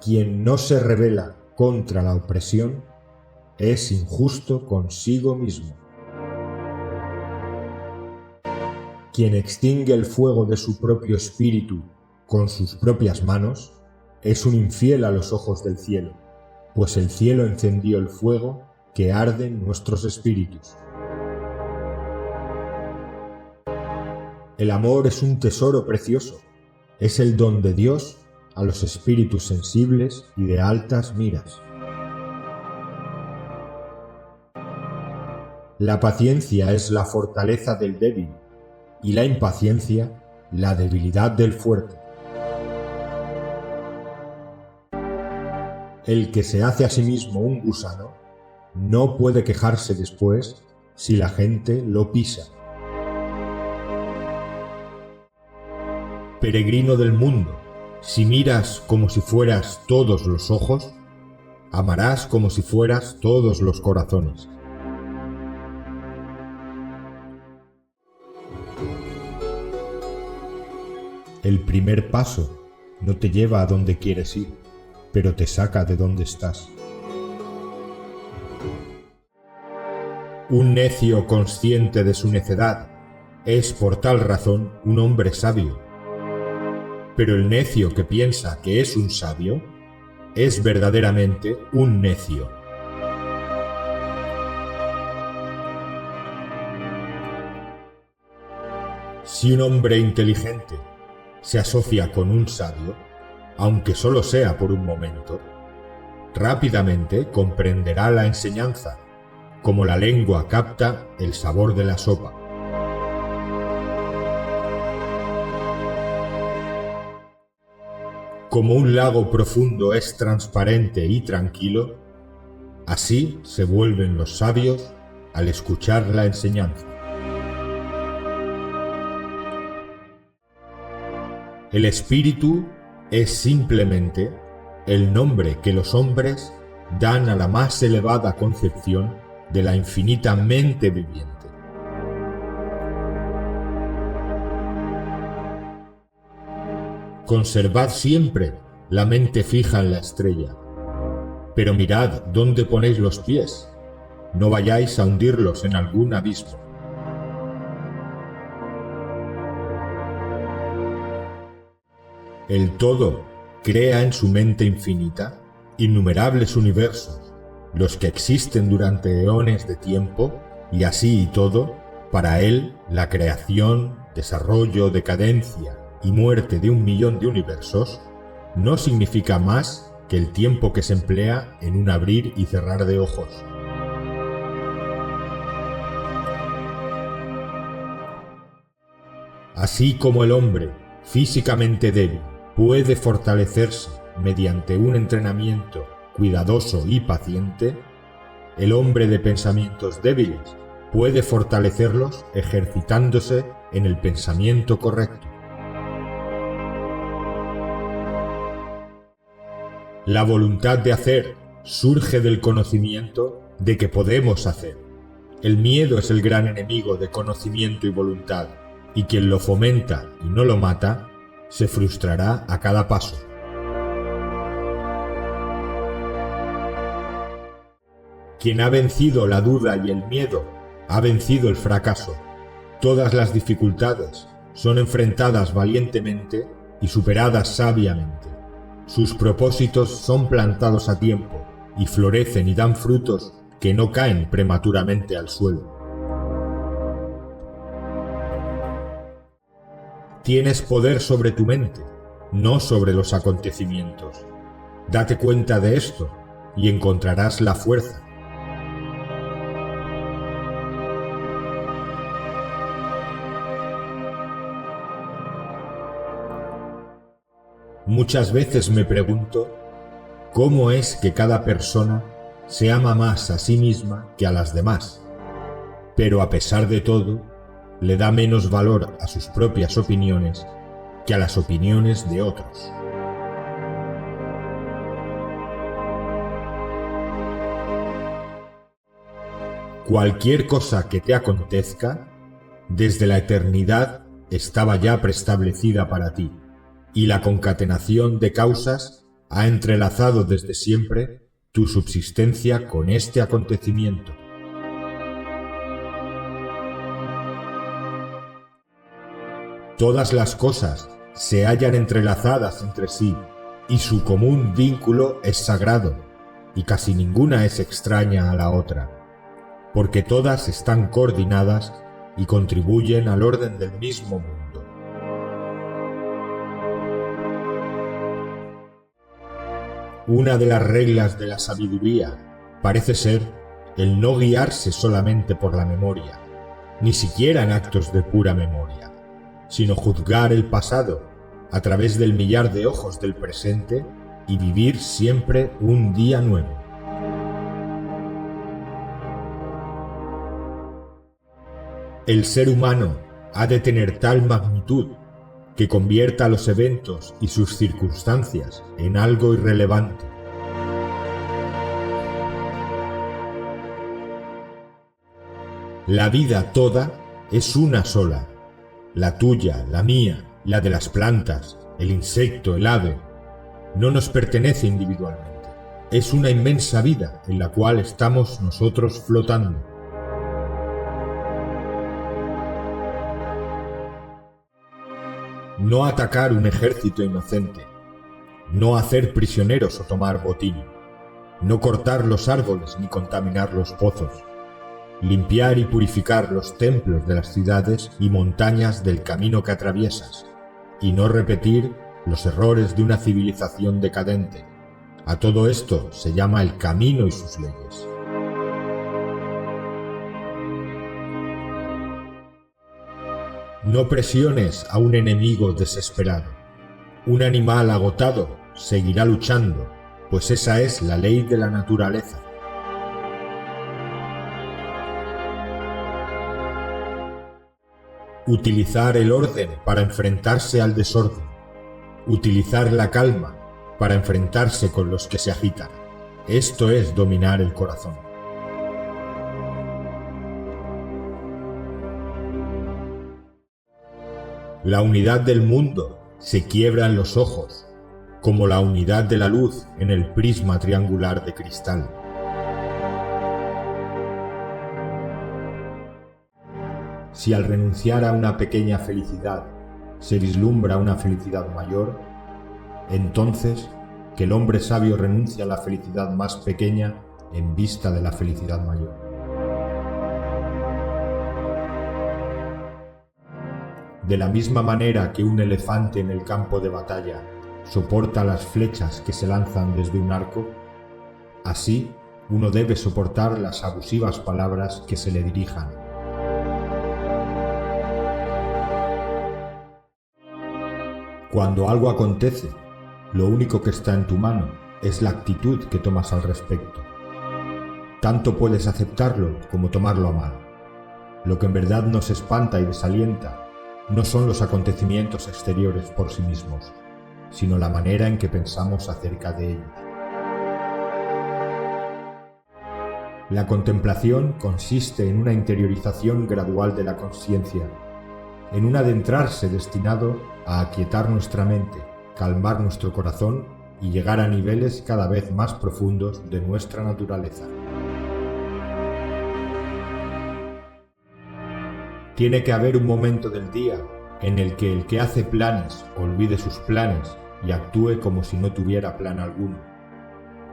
Quien no se rebela contra la opresión es injusto consigo mismo. Quien extingue el fuego de su propio espíritu con sus propias manos es un infiel a los ojos del cielo, pues el cielo encendió el fuego que arde en nuestros espíritus. El amor es un tesoro precioso, es el don de Dios a los espíritus sensibles y de altas miras. La paciencia es la fortaleza del débil y la impaciencia la debilidad del fuerte. El que se hace a sí mismo un gusano no puede quejarse después si la gente lo pisa. Peregrino del mundo, si miras como si fueras todos los ojos, amarás como si fueras todos los corazones. El primer paso no te lleva a donde quieres ir, pero te saca de donde estás. Un necio consciente de su necedad es por tal razón un hombre sabio. Pero el necio que piensa que es un sabio es verdaderamente un necio. Si un hombre inteligente se asocia con un sabio, aunque solo sea por un momento, rápidamente comprenderá la enseñanza, como la lengua capta el sabor de la sopa. Como un lago profundo es transparente y tranquilo, así se vuelven los sabios al escuchar la enseñanza. El espíritu es simplemente el nombre que los hombres dan a la más elevada concepción de la infinita mente viviente. Conservad siempre la mente fija en la estrella, pero mirad dónde ponéis los pies, no vayáis a hundirlos en algún abismo. El todo crea en su mente infinita innumerables universos, los que existen durante eones de tiempo, y así y todo, para él la creación, desarrollo, decadencia y muerte de 1.000.000 de universos no significa más que el tiempo que se emplea en un abrir y cerrar de ojos. Así como el hombre físicamente débil puede fortalecerse mediante un entrenamiento cuidadoso y paciente, el hombre de pensamientos débiles puede fortalecerlos ejercitándose en el pensamiento correcto. La voluntad de hacer surge del conocimiento de que podemos hacer. El miedo es el gran enemigo de conocimiento y voluntad, y quien lo fomenta y no lo mata, se frustrará a cada paso. Quien ha vencido la duda y el miedo, ha vencido el fracaso. Todas las dificultades son enfrentadas valientemente y superadas sabiamente. Sus propósitos son plantados a tiempo y florecen y dan frutos que no caen prematuramente al suelo. Tienes poder sobre tu mente, no sobre los acontecimientos. Date cuenta de esto y encontrarás la fuerza. Muchas veces me pregunto cómo es que cada persona se ama más a sí misma que a las demás, pero a pesar de todo, le da menos valor a sus propias opiniones que a las opiniones de otros. Cualquier cosa que te acontezca, desde la eternidad estaba ya preestablecida para ti, y la concatenación de causas ha entrelazado desde siempre tu subsistencia con este acontecimiento. Todas las cosas se hallan entrelazadas entre sí, y su común vínculo es sagrado, y casi ninguna es extraña a la otra, porque todas están coordinadas y contribuyen al orden del mismo mundo. Una de las reglas de la sabiduría parece ser el no guiarse solamente por la memoria, ni siquiera en actos de pura memoria, sino juzgar el pasado a través del millar de ojos del presente y vivir siempre un día nuevo. El ser humano ha de tener tal magnitud que convierta los eventos y sus circunstancias en algo irrelevante. La vida toda es una sola, la tuya, la mía, la de las plantas, el insecto, el ave. No nos pertenece individualmente. Es una inmensa vida en la cual estamos nosotros flotando. No atacar un ejército inocente, no hacer prisioneros o tomar botín, no cortar los árboles ni contaminar los pozos, limpiar y purificar los templos de las ciudades y montañas del camino que atraviesas, y no repetir los errores de una civilización decadente. A todo esto se llama el camino y sus leyes. No presiones a un enemigo desesperado. Un animal agotado seguirá luchando, pues esa es la ley de la naturaleza. Utilizar el orden para enfrentarse al desorden. Utilizar la calma para enfrentarse con los que se agitan. Esto es dominar el corazón. La unidad del mundo se quiebra en los ojos, como la unidad de la luz en el prisma triangular de cristal. Si al renunciar a una pequeña felicidad se vislumbra una felicidad mayor, entonces que el hombre sabio renuncie a la felicidad más pequeña en vista de la felicidad mayor. De la misma manera que un elefante en el campo de batalla soporta las flechas que se lanzan desde un arco, así uno debe soportar las abusivas palabras que se le dirijan. Cuando algo acontece, lo único que está en tu mano es la actitud que tomas al respecto. Tanto puedes aceptarlo como tomarlo a mal. Lo que en verdad nos espanta y desalienta no son los acontecimientos exteriores por sí mismos, sino la manera en que pensamos acerca de ellos. La contemplación consiste en una interiorización gradual de la consciencia, en un adentrarse destinado a aquietar nuestra mente, calmar nuestro corazón y llegar a niveles cada vez más profundos de nuestra naturaleza. Tiene que haber un momento del día en el que hace planes olvide sus planes y actúe como si no tuviera plan alguno.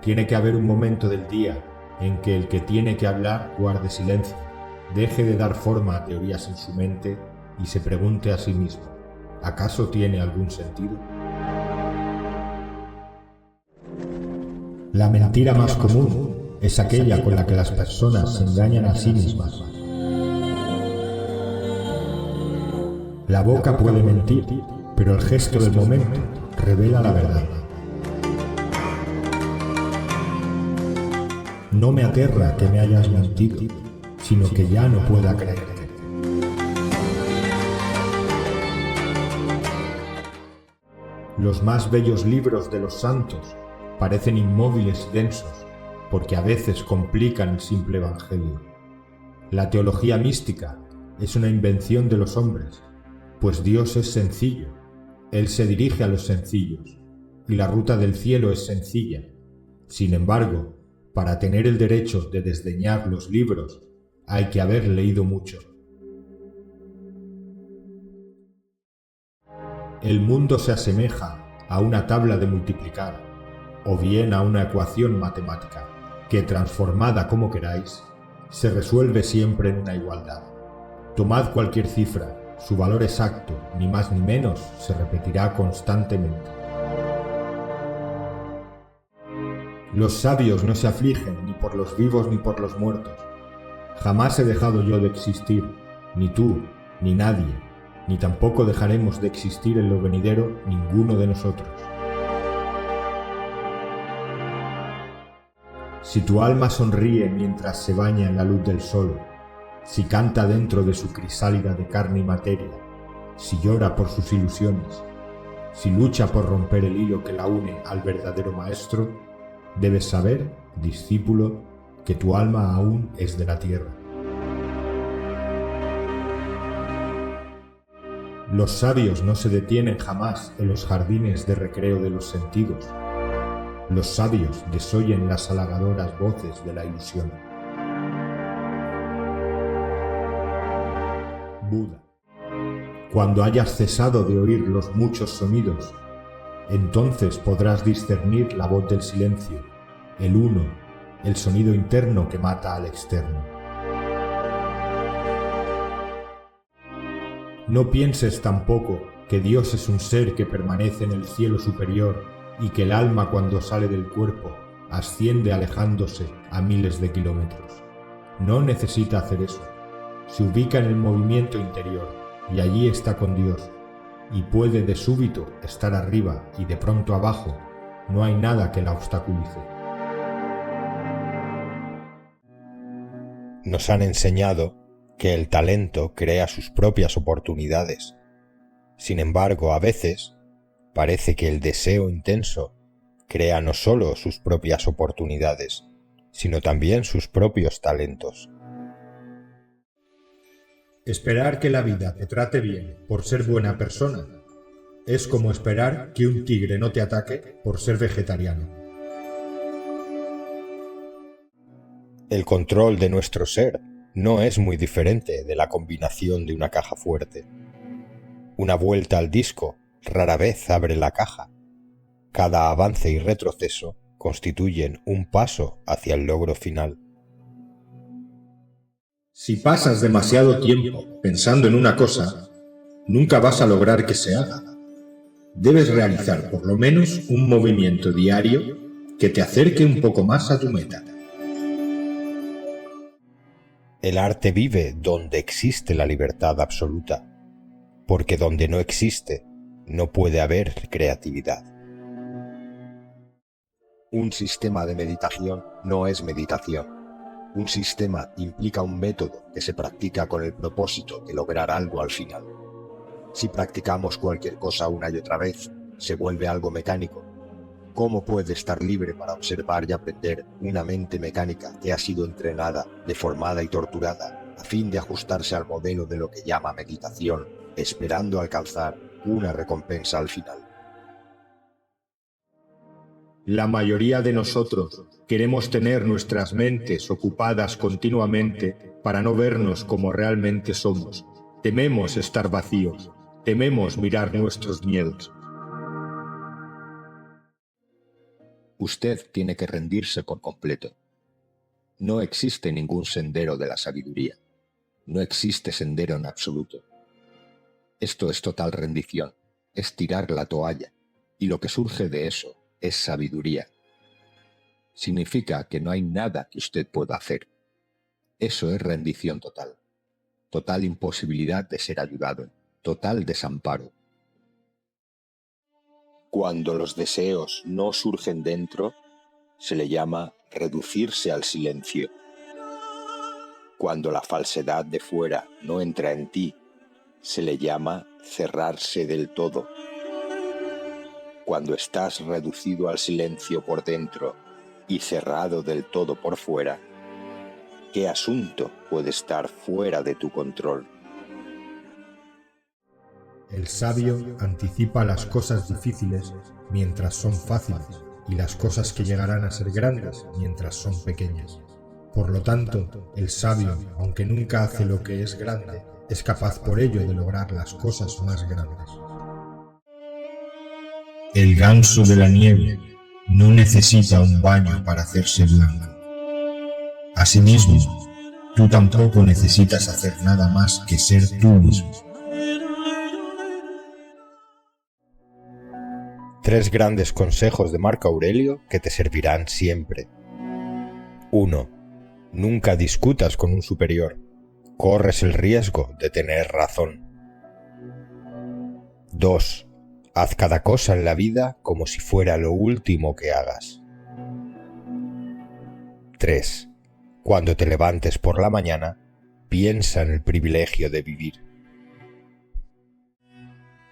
Tiene que haber un momento del día en que el que tiene que hablar guarde silencio, deje de dar forma a teorías en su mente y se pregunte a sí mismo, ¿acaso tiene algún sentido? La mentira más común es aquella con la que las personas se engañan a sí mismas. La boca puede mentir, pero el gesto del momento revela la verdad. No me aterra que me hayas mentido, sino que ya no pueda creerte. Los más bellos libros de los santos parecen inmóviles y densos, porque a veces complican el simple evangelio. La teología mística es una invención de los hombres, pues Dios es sencillo, Él se dirige a los sencillos, y la ruta del cielo es sencilla. Sin embargo, para tener el derecho de desdeñar los libros, hay que haber leído mucho. El mundo se asemeja a una tabla de multiplicar, o bien a una ecuación matemática, que transformada como queráis, se resuelve siempre en una igualdad. Tomad cualquier cifra, su valor exacto, ni más ni menos, se repetirá constantemente. Los sabios no se afligen ni por los vivos ni por los muertos. Jamás he dejado yo de existir, ni tú, ni nadie, ni tampoco dejaremos de existir en lo venidero ninguno de nosotros. Si tu alma sonríe mientras se baña en la luz del sol, si canta dentro de su crisálida de carne y materia, si llora por sus ilusiones, si lucha por romper el hilo que la une al verdadero maestro, debes saber, discípulo, que tu alma aún es de la tierra. Los sabios no se detienen jamás en los jardines de recreo de los sentidos. Los sabios desoyen las halagadoras voces de la ilusión. Buda. Cuando hayas cesado de oír los muchos sonidos, entonces podrás discernir la voz del silencio, el uno, el sonido interno que mata al externo. No pienses tampoco que Dios es un ser que permanece en el cielo superior y que el alma cuando sale del cuerpo asciende alejándose a miles de kilómetros. No necesita hacer eso. Se ubica en el movimiento interior y allí está con Dios. Y puede de súbito estar arriba y de pronto abajo, no hay nada que la obstaculice. Nos han enseñado que el talento crea sus propias oportunidades. Sin embargo, a veces, parece que el deseo intenso crea no solo sus propias oportunidades, sino también sus propios talentos. Esperar que la vida te trate bien por ser buena persona es como esperar que un tigre no te ataque por ser vegetariano. El control de nuestro ser no es muy diferente de la combinación de una caja fuerte. Una vuelta al disco rara vez abre la caja. Cada avance y retroceso constituyen un paso hacia el logro final. Si pasas demasiado tiempo pensando en una cosa, nunca vas a lograr que se haga. Debes realizar por lo menos un movimiento diario que te acerque un poco más a tu meta. El arte vive donde existe la libertad absoluta, porque donde no existe, no puede haber creatividad. Un sistema de meditación no es meditación. Un sistema implica un método que se practica con el propósito de lograr algo al final. Si practicamos cualquier cosa una y otra vez, se vuelve algo mecánico. ¿Cómo puede estar libre para observar y aprender una mente mecánica que ha sido entrenada, deformada y torturada a fin de ajustarse al modelo de lo que llama meditación, esperando alcanzar una recompensa al final? La mayoría de nosotros queremos tener nuestras mentes ocupadas continuamente para no vernos como realmente somos, Tememos estar vacíos, tememos mirar nuestros miedos. Usted tiene que rendirse por completo. No existe ningún sendero de la sabiduría. No existe sendero en absoluto. Esto es total rendición, es tirar la toalla, y lo que surge de eso es sabiduría. Significa que no hay nada que usted pueda hacer. Eso es rendición total. Total imposibilidad de ser ayudado, total desamparo. Cuando los deseos no surgen dentro, se le llama reducirse al silencio. Cuando la falsedad de fuera no entra en ti, se le llama cerrarse del todo. Cuando estás reducido al silencio por dentro y cerrado del todo por fuera, ¿qué asunto puede estar fuera de tu control? El sabio anticipa las cosas difíciles mientras son fáciles y las cosas que llegarán a ser grandes mientras son pequeñas. Por lo tanto, el sabio, aunque nunca hace lo que es grande, es capaz por ello de lograr las cosas más grandes. El ganso de la nieve no necesita un baño para hacerse blanco. Asimismo, tú tampoco necesitas hacer nada más que ser tú mismo. 3 grandes consejos de Marco Aurelio que te servirán siempre. 1. Nunca discutas con un superior. Corres el riesgo de tener razón. 2. Haz cada cosa en la vida como si fuera lo último que hagas. 3. Cuando te levantes por la mañana, piensa en el privilegio de vivir.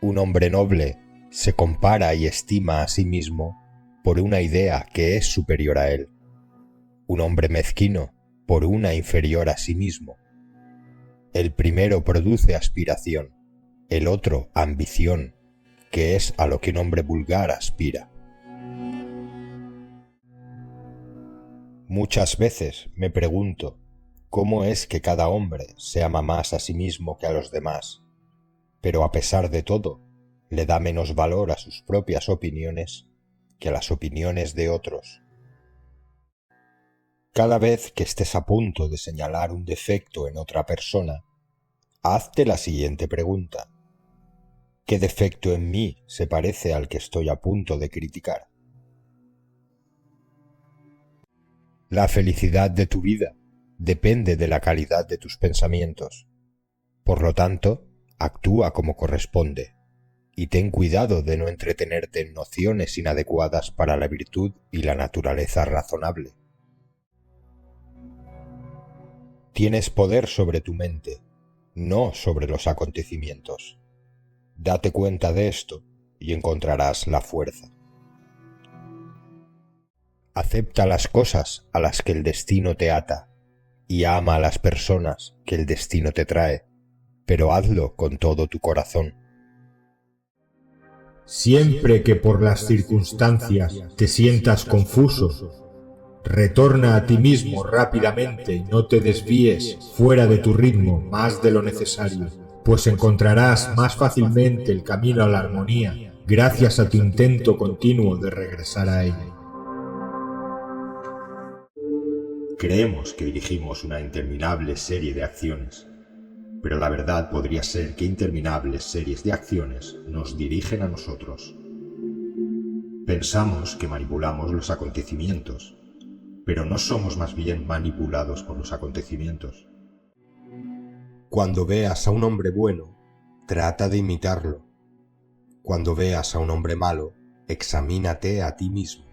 Un hombre noble se compara y estima a sí mismo por una idea que es superior a él. Un hombre mezquino por una inferior a sí mismo. El primero produce aspiración, el otro ambición, que es a lo que un hombre vulgar aspira. Muchas veces me pregunto cómo es que cada hombre se ama más a sí mismo que a los demás, pero a pesar de todo, le da menos valor a sus propias opiniones que a las opiniones de otros. Cada vez que estés a punto de señalar un defecto en otra persona, hazte la siguiente pregunta: ¿qué defecto en mí se parece al que estoy a punto de criticar? La felicidad de tu vida depende de la calidad de tus pensamientos. Por lo tanto, actúa como corresponde, y ten cuidado de no entretenerte en nociones inadecuadas para la virtud y la naturaleza razonable. Tienes poder sobre tu mente, no sobre los acontecimientos. Date cuenta de esto y encontrarás la fuerza. Acepta las cosas a las que el destino te ata y ama a las personas que el destino te trae, pero hazlo con todo tu corazón. Siempre que por las circunstancias te sientas confuso, retorna a ti mismo rápidamente y no te desvíes fuera de tu ritmo más de lo necesario, pues encontrarás más fácilmente el camino a la armonía gracias a tu intento continuo de regresar a ella. Creemos que dirigimos una interminable serie de acciones, pero la verdad podría ser que interminables series de acciones nos dirigen a nosotros. Pensamos que manipulamos los acontecimientos, pero no somos más bien manipulados por los acontecimientos. Cuando veas a un hombre bueno, trata de imitarlo. Cuando veas a un hombre malo, examínate a ti mismo.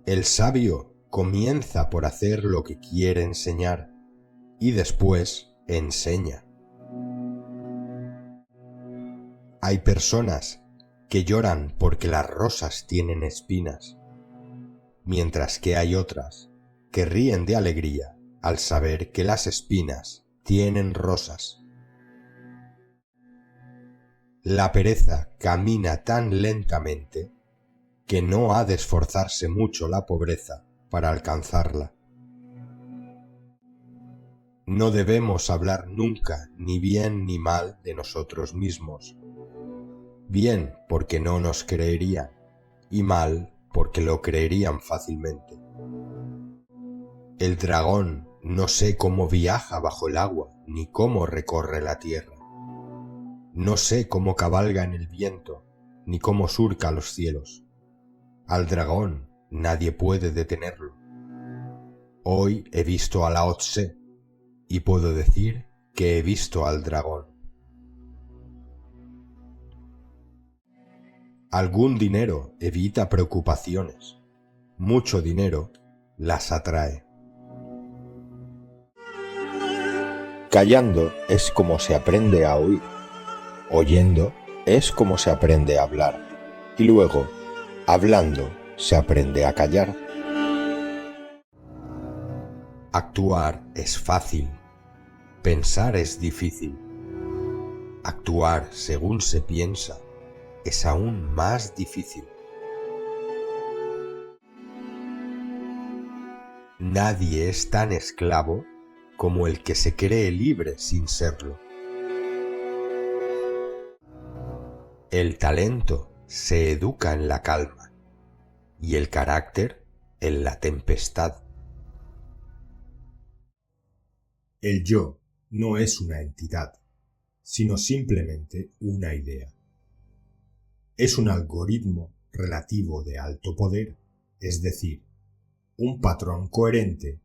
El sabio comienza por hacer lo que quiere enseñar y después enseña. Hay personas que lloran porque las rosas tienen espinas, mientras que hay otras que ríen de alegría al saber que las espinas tienen rosas. La pereza camina tan lentamente que no ha de esforzarse mucho la pobreza para alcanzarla. No debemos hablar nunca ni bien ni mal de nosotros mismos. Bien porque no nos creerían y mal porque lo creerían fácilmente. El dragón no sé cómo viaja bajo el agua ni cómo recorre la tierra. No sé cómo cabalga en el viento ni cómo surca los cielos. Al dragón nadie puede detenerlo. Hoy he visto a Lao Tse y puedo decir que he visto al dragón. Algún dinero evita preocupaciones. Mucho dinero las atrae. Callando es como se aprende a oír. Oyendo es como se aprende a hablar. Y luego, hablando, se aprende a callar. Actuar es fácil. Pensar es difícil. Actuar según se piensa es aún más difícil. Nadie es tan esclavo como el que se cree libre sin serlo. El talento se educa en la calma y el carácter en la tempestad. El yo no es una entidad, sino simplemente una idea. Es un algoritmo relativo de alto poder, es decir, un patrón coherente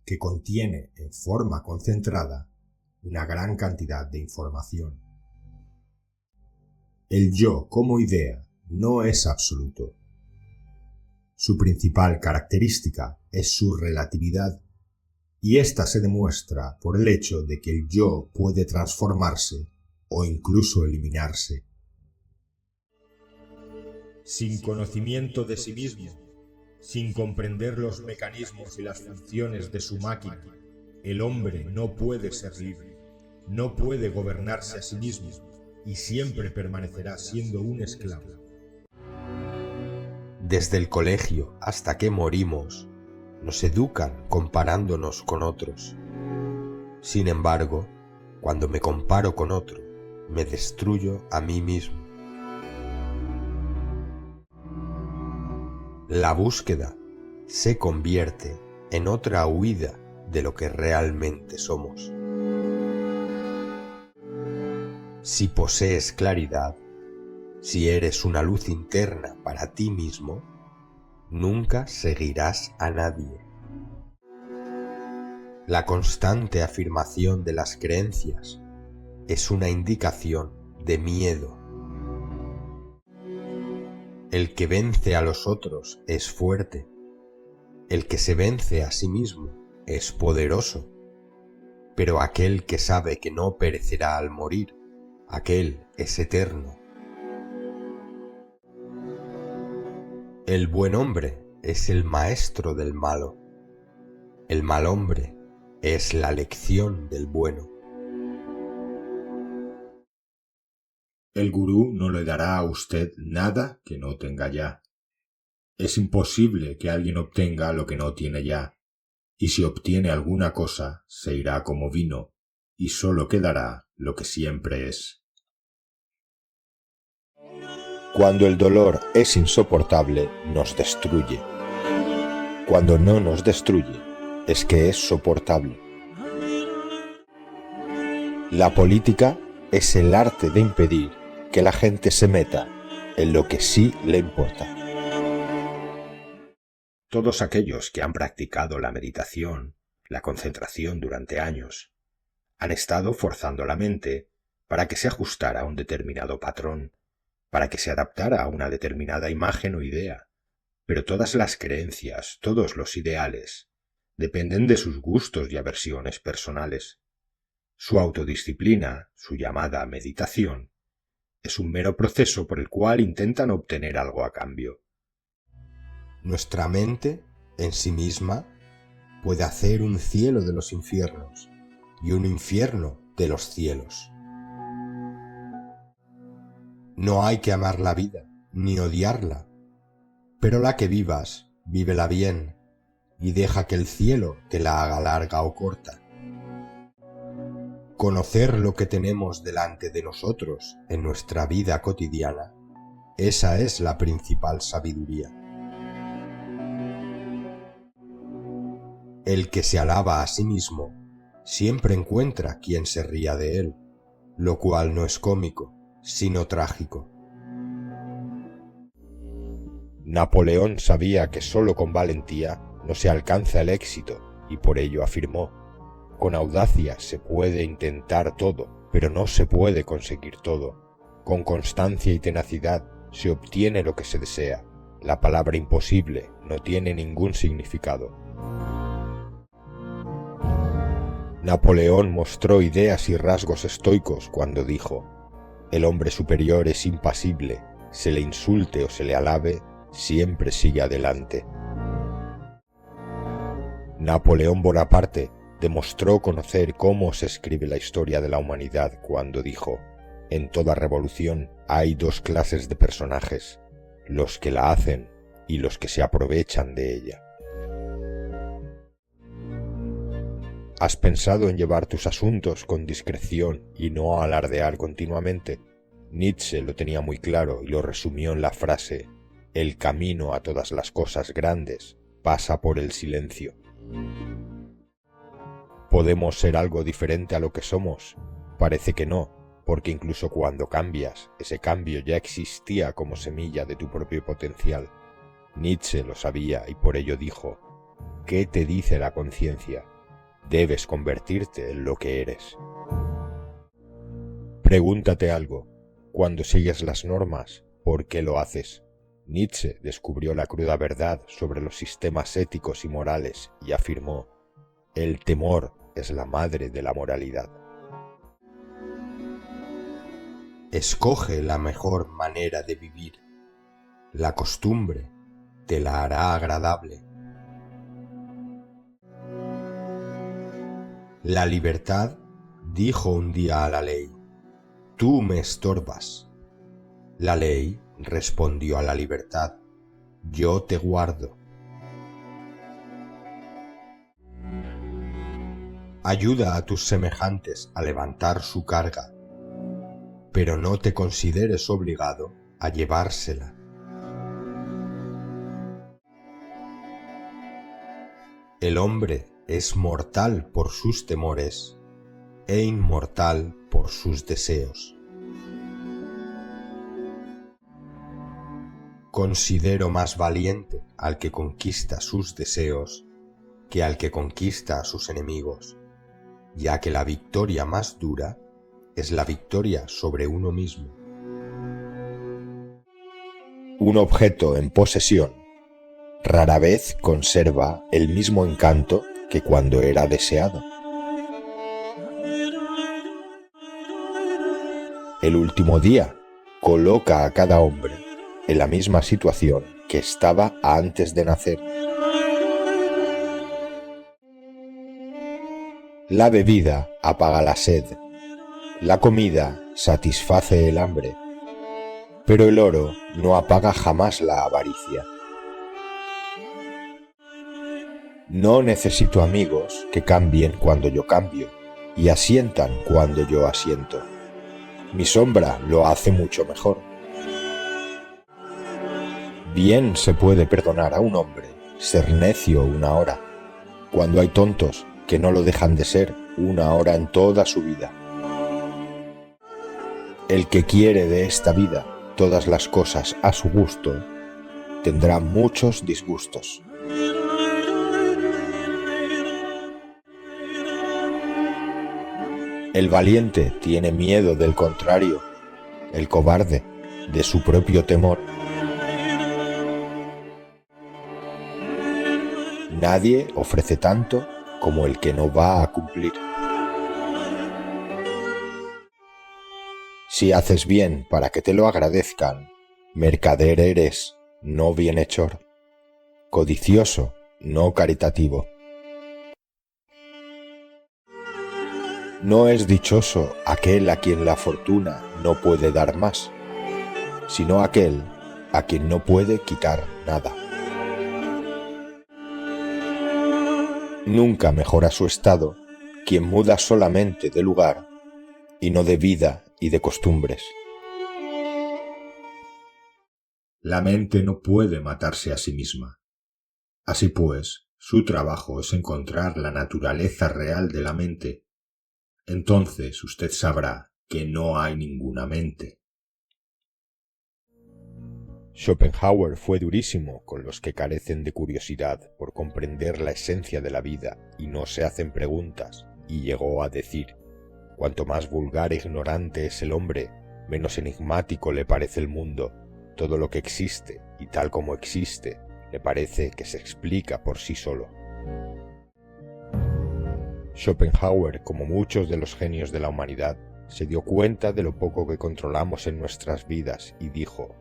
que contiene en forma concentrada una gran cantidad de información. El yo como idea no es absoluto. Su principal característica es su relatividad, y ésta se demuestra por el hecho de que el yo puede transformarse o incluso eliminarse. Sin conocimiento de sí mismo, sin comprender los mecanismos y las funciones de su máquina, el hombre no puede ser libre, no puede gobernarse a sí mismo y siempre permanecerá siendo un esclavo. Desde el colegio hasta que morimos, nos educan comparándonos con otros. Sin embargo, cuando me comparo con otro, me destruyo a mí mismo. La búsqueda se convierte en otra huida de lo que realmente somos. Si posees claridad, si eres una luz interna para ti mismo, nunca seguirás a nadie. La constante afirmación de las creencias es una indicación de miedo. El que vence a los otros es fuerte. El que se vence a sí mismo es poderoso. Pero aquel que sabe que no perecerá al morir, aquel es eterno. El buen hombre es el maestro del malo. El mal hombre es la lección del bueno. El gurú no le dará a usted nada que no tenga ya. Es imposible que alguien obtenga lo que no tiene ya, y si obtiene alguna cosa, se irá como vino, y sólo quedará lo que siempre es. Cuando el dolor es insoportable, nos destruye. Cuando no nos destruye, es que es soportable. La política es el arte de impedir que la gente se meta en lo que sí le importa. Todos aquellos que han practicado la meditación, la concentración durante años, han estado forzando la mente para que se ajustara a un determinado patrón, para que se adaptara a una determinada imagen o idea, pero todas las creencias, todos los ideales, dependen de sus gustos y aversiones personales. Su autodisciplina, su llamada meditación, es un mero proceso por el cual intentan obtener algo a cambio. Nuestra mente, en sí misma, puede hacer un cielo de los infiernos y un infierno de los cielos. No hay que amar la vida, ni odiarla, pero la que vivas, vívela bien, y deja que el cielo te la haga larga o corta. Conocer lo que tenemos delante de nosotros en nuestra vida cotidiana, esa es la principal sabiduría. El que se alaba a sí mismo siempre encuentra quien se ría de él, lo cual no es cómico, sino trágico. Napoleón sabía que solo con valentía no se alcanza el éxito y por ello afirmó: con audacia se puede intentar todo, pero no se puede conseguir todo. Con constancia y tenacidad se obtiene lo que se desea. La palabra imposible no tiene ningún significado. Napoleón mostró ideas y rasgos estoicos cuando dijo: el hombre superior es impasible, se le insulte o se le alabe, siempre sigue adelante. Napoleón Bonaparte demostró conocer cómo se escribe la historia de la humanidad cuando dijo: en toda revolución hay dos clases de personajes, los que la hacen y los que se aprovechan de ella. ¿Has pensado en llevar tus asuntos con discreción y no alardear continuamente? Nietzsche lo tenía muy claro y lo resumió en la frase: el camino a todas las cosas grandes pasa por el silencio. ¿Podemos ser algo diferente a lo que somos? Parece que no, porque incluso cuando cambias, ese cambio ya existía como semilla de tu propio potencial. Nietzsche lo sabía y por ello dijo: ¿qué te dice la conciencia? Debes convertirte en lo que eres. Pregúntate algo: cuando sigues las normas, ¿por qué lo haces? Nietzsche descubrió la cruda verdad sobre los sistemas éticos y morales y afirmó: el temor es la madre de la moralidad. Escoge la mejor manera de vivir. La costumbre te la hará agradable. La libertad dijo un día a la ley: tú me estorbas. La ley respondió a la libertad: yo te guardo. Ayuda a tus semejantes a levantar su carga, pero no te consideres obligado a llevársela. El hombre es mortal por sus temores e inmortal por sus deseos. Considero más valiente al que conquista sus deseos que al que conquista a sus enemigos, ya que la victoria más dura es la victoria sobre uno mismo. Un objeto en posesión rara vez conserva el mismo encanto que cuando era deseado. El último día coloca a cada hombre en la misma situación que estaba antes de nacer. La bebida apaga la sed, la comida satisface el hambre, pero el oro no apaga jamás la avaricia. No necesito amigos que cambien cuando yo cambio y asientan cuando yo asiento. Mi sombra lo hace mucho mejor. Bien se puede perdonar a un hombre ser necio una hora, cuando hay tontos que no lo dejan de ser una hora en toda su vida. El que quiere de esta vida todas las cosas a su gusto, tendrá muchos disgustos. El valiente tiene miedo del contrario, el cobarde de su propio temor. Nadie ofrece tanto como el que no va a cumplir. Si haces bien para que te lo agradezcan, mercader eres, no bienhechor, codicioso, no caritativo. No es dichoso aquel a quien la fortuna no puede dar más, sino aquel a quien no puede quitar nada. Nunca mejora su estado quien muda solamente de lugar y no de vida y de costumbres. La mente no puede matarse a sí misma. Así pues, su trabajo es encontrar la naturaleza real de la mente. Entonces usted sabrá que no hay ninguna mente. Schopenhauer fue durísimo con los que carecen de curiosidad por comprender la esencia de la vida y no se hacen preguntas, y llegó a decir: cuanto más vulgar e ignorante es el hombre, menos enigmático le parece el mundo. Todo lo que existe, y tal como existe, le parece que se explica por sí solo. Schopenhauer, como muchos de los genios de la humanidad, se dio cuenta de lo poco que controlamos en nuestras vidas y dijo: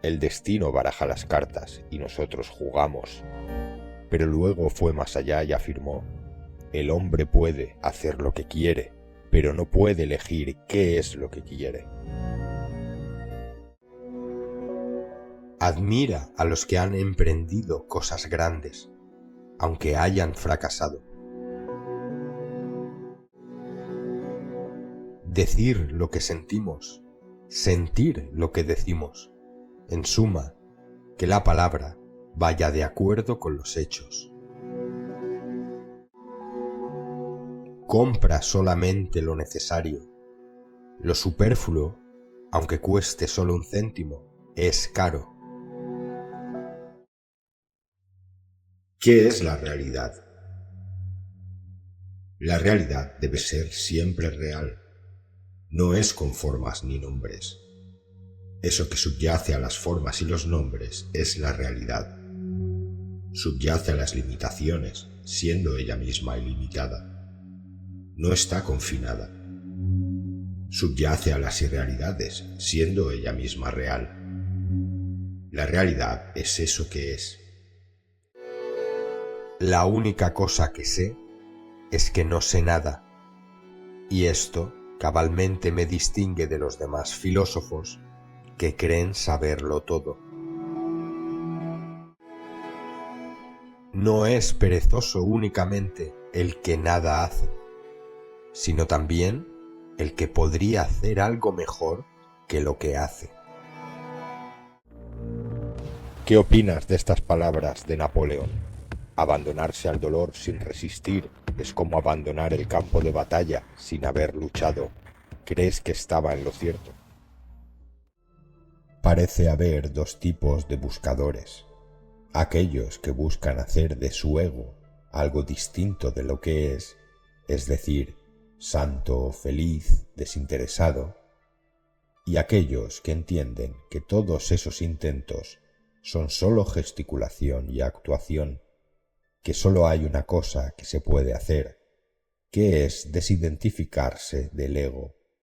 el destino baraja las cartas y nosotros jugamos. Pero luego fue más allá y afirmó: el hombre puede hacer lo que quiere, pero no puede elegir qué es lo que quiere. Admira a los que han emprendido cosas grandes, aunque hayan fracasado. Decir lo que sentimos, sentir lo que decimos. En suma, que la palabra vaya de acuerdo con los hechos. Compra solamente lo necesario. Lo superfluo, aunque cueste solo un céntimo, es caro. ¿Qué es la realidad? La realidad debe ser siempre real. No es con formas ni nombres. Eso que subyace a las formas y los nombres es la realidad. Subyace a las limitaciones, siendo ella misma ilimitada. No está confinada. Subyace a las irrealidades, siendo ella misma real. La realidad es eso que es. La única cosa que sé es que no sé nada, y esto cabalmente me distingue de los demás filósofos que creen saberlo todo. No es perezoso únicamente el que nada hace, sino también el que podría hacer algo mejor que lo que hace. ¿Qué opinas de estas palabras de Napoleón? Abandonarse al dolor sin resistir es como abandonar el campo de batalla sin haber luchado. ¿Crees que estaba en lo cierto? Parece haber dos tipos de buscadores. Aquellos que buscan hacer de su ego algo distinto de lo que es decir, santo, feliz, desinteresado, y aquellos que entienden que todos esos intentos son solo gesticulación y actuación, que solo hay una cosa que se puede hacer, que es desidentificarse del ego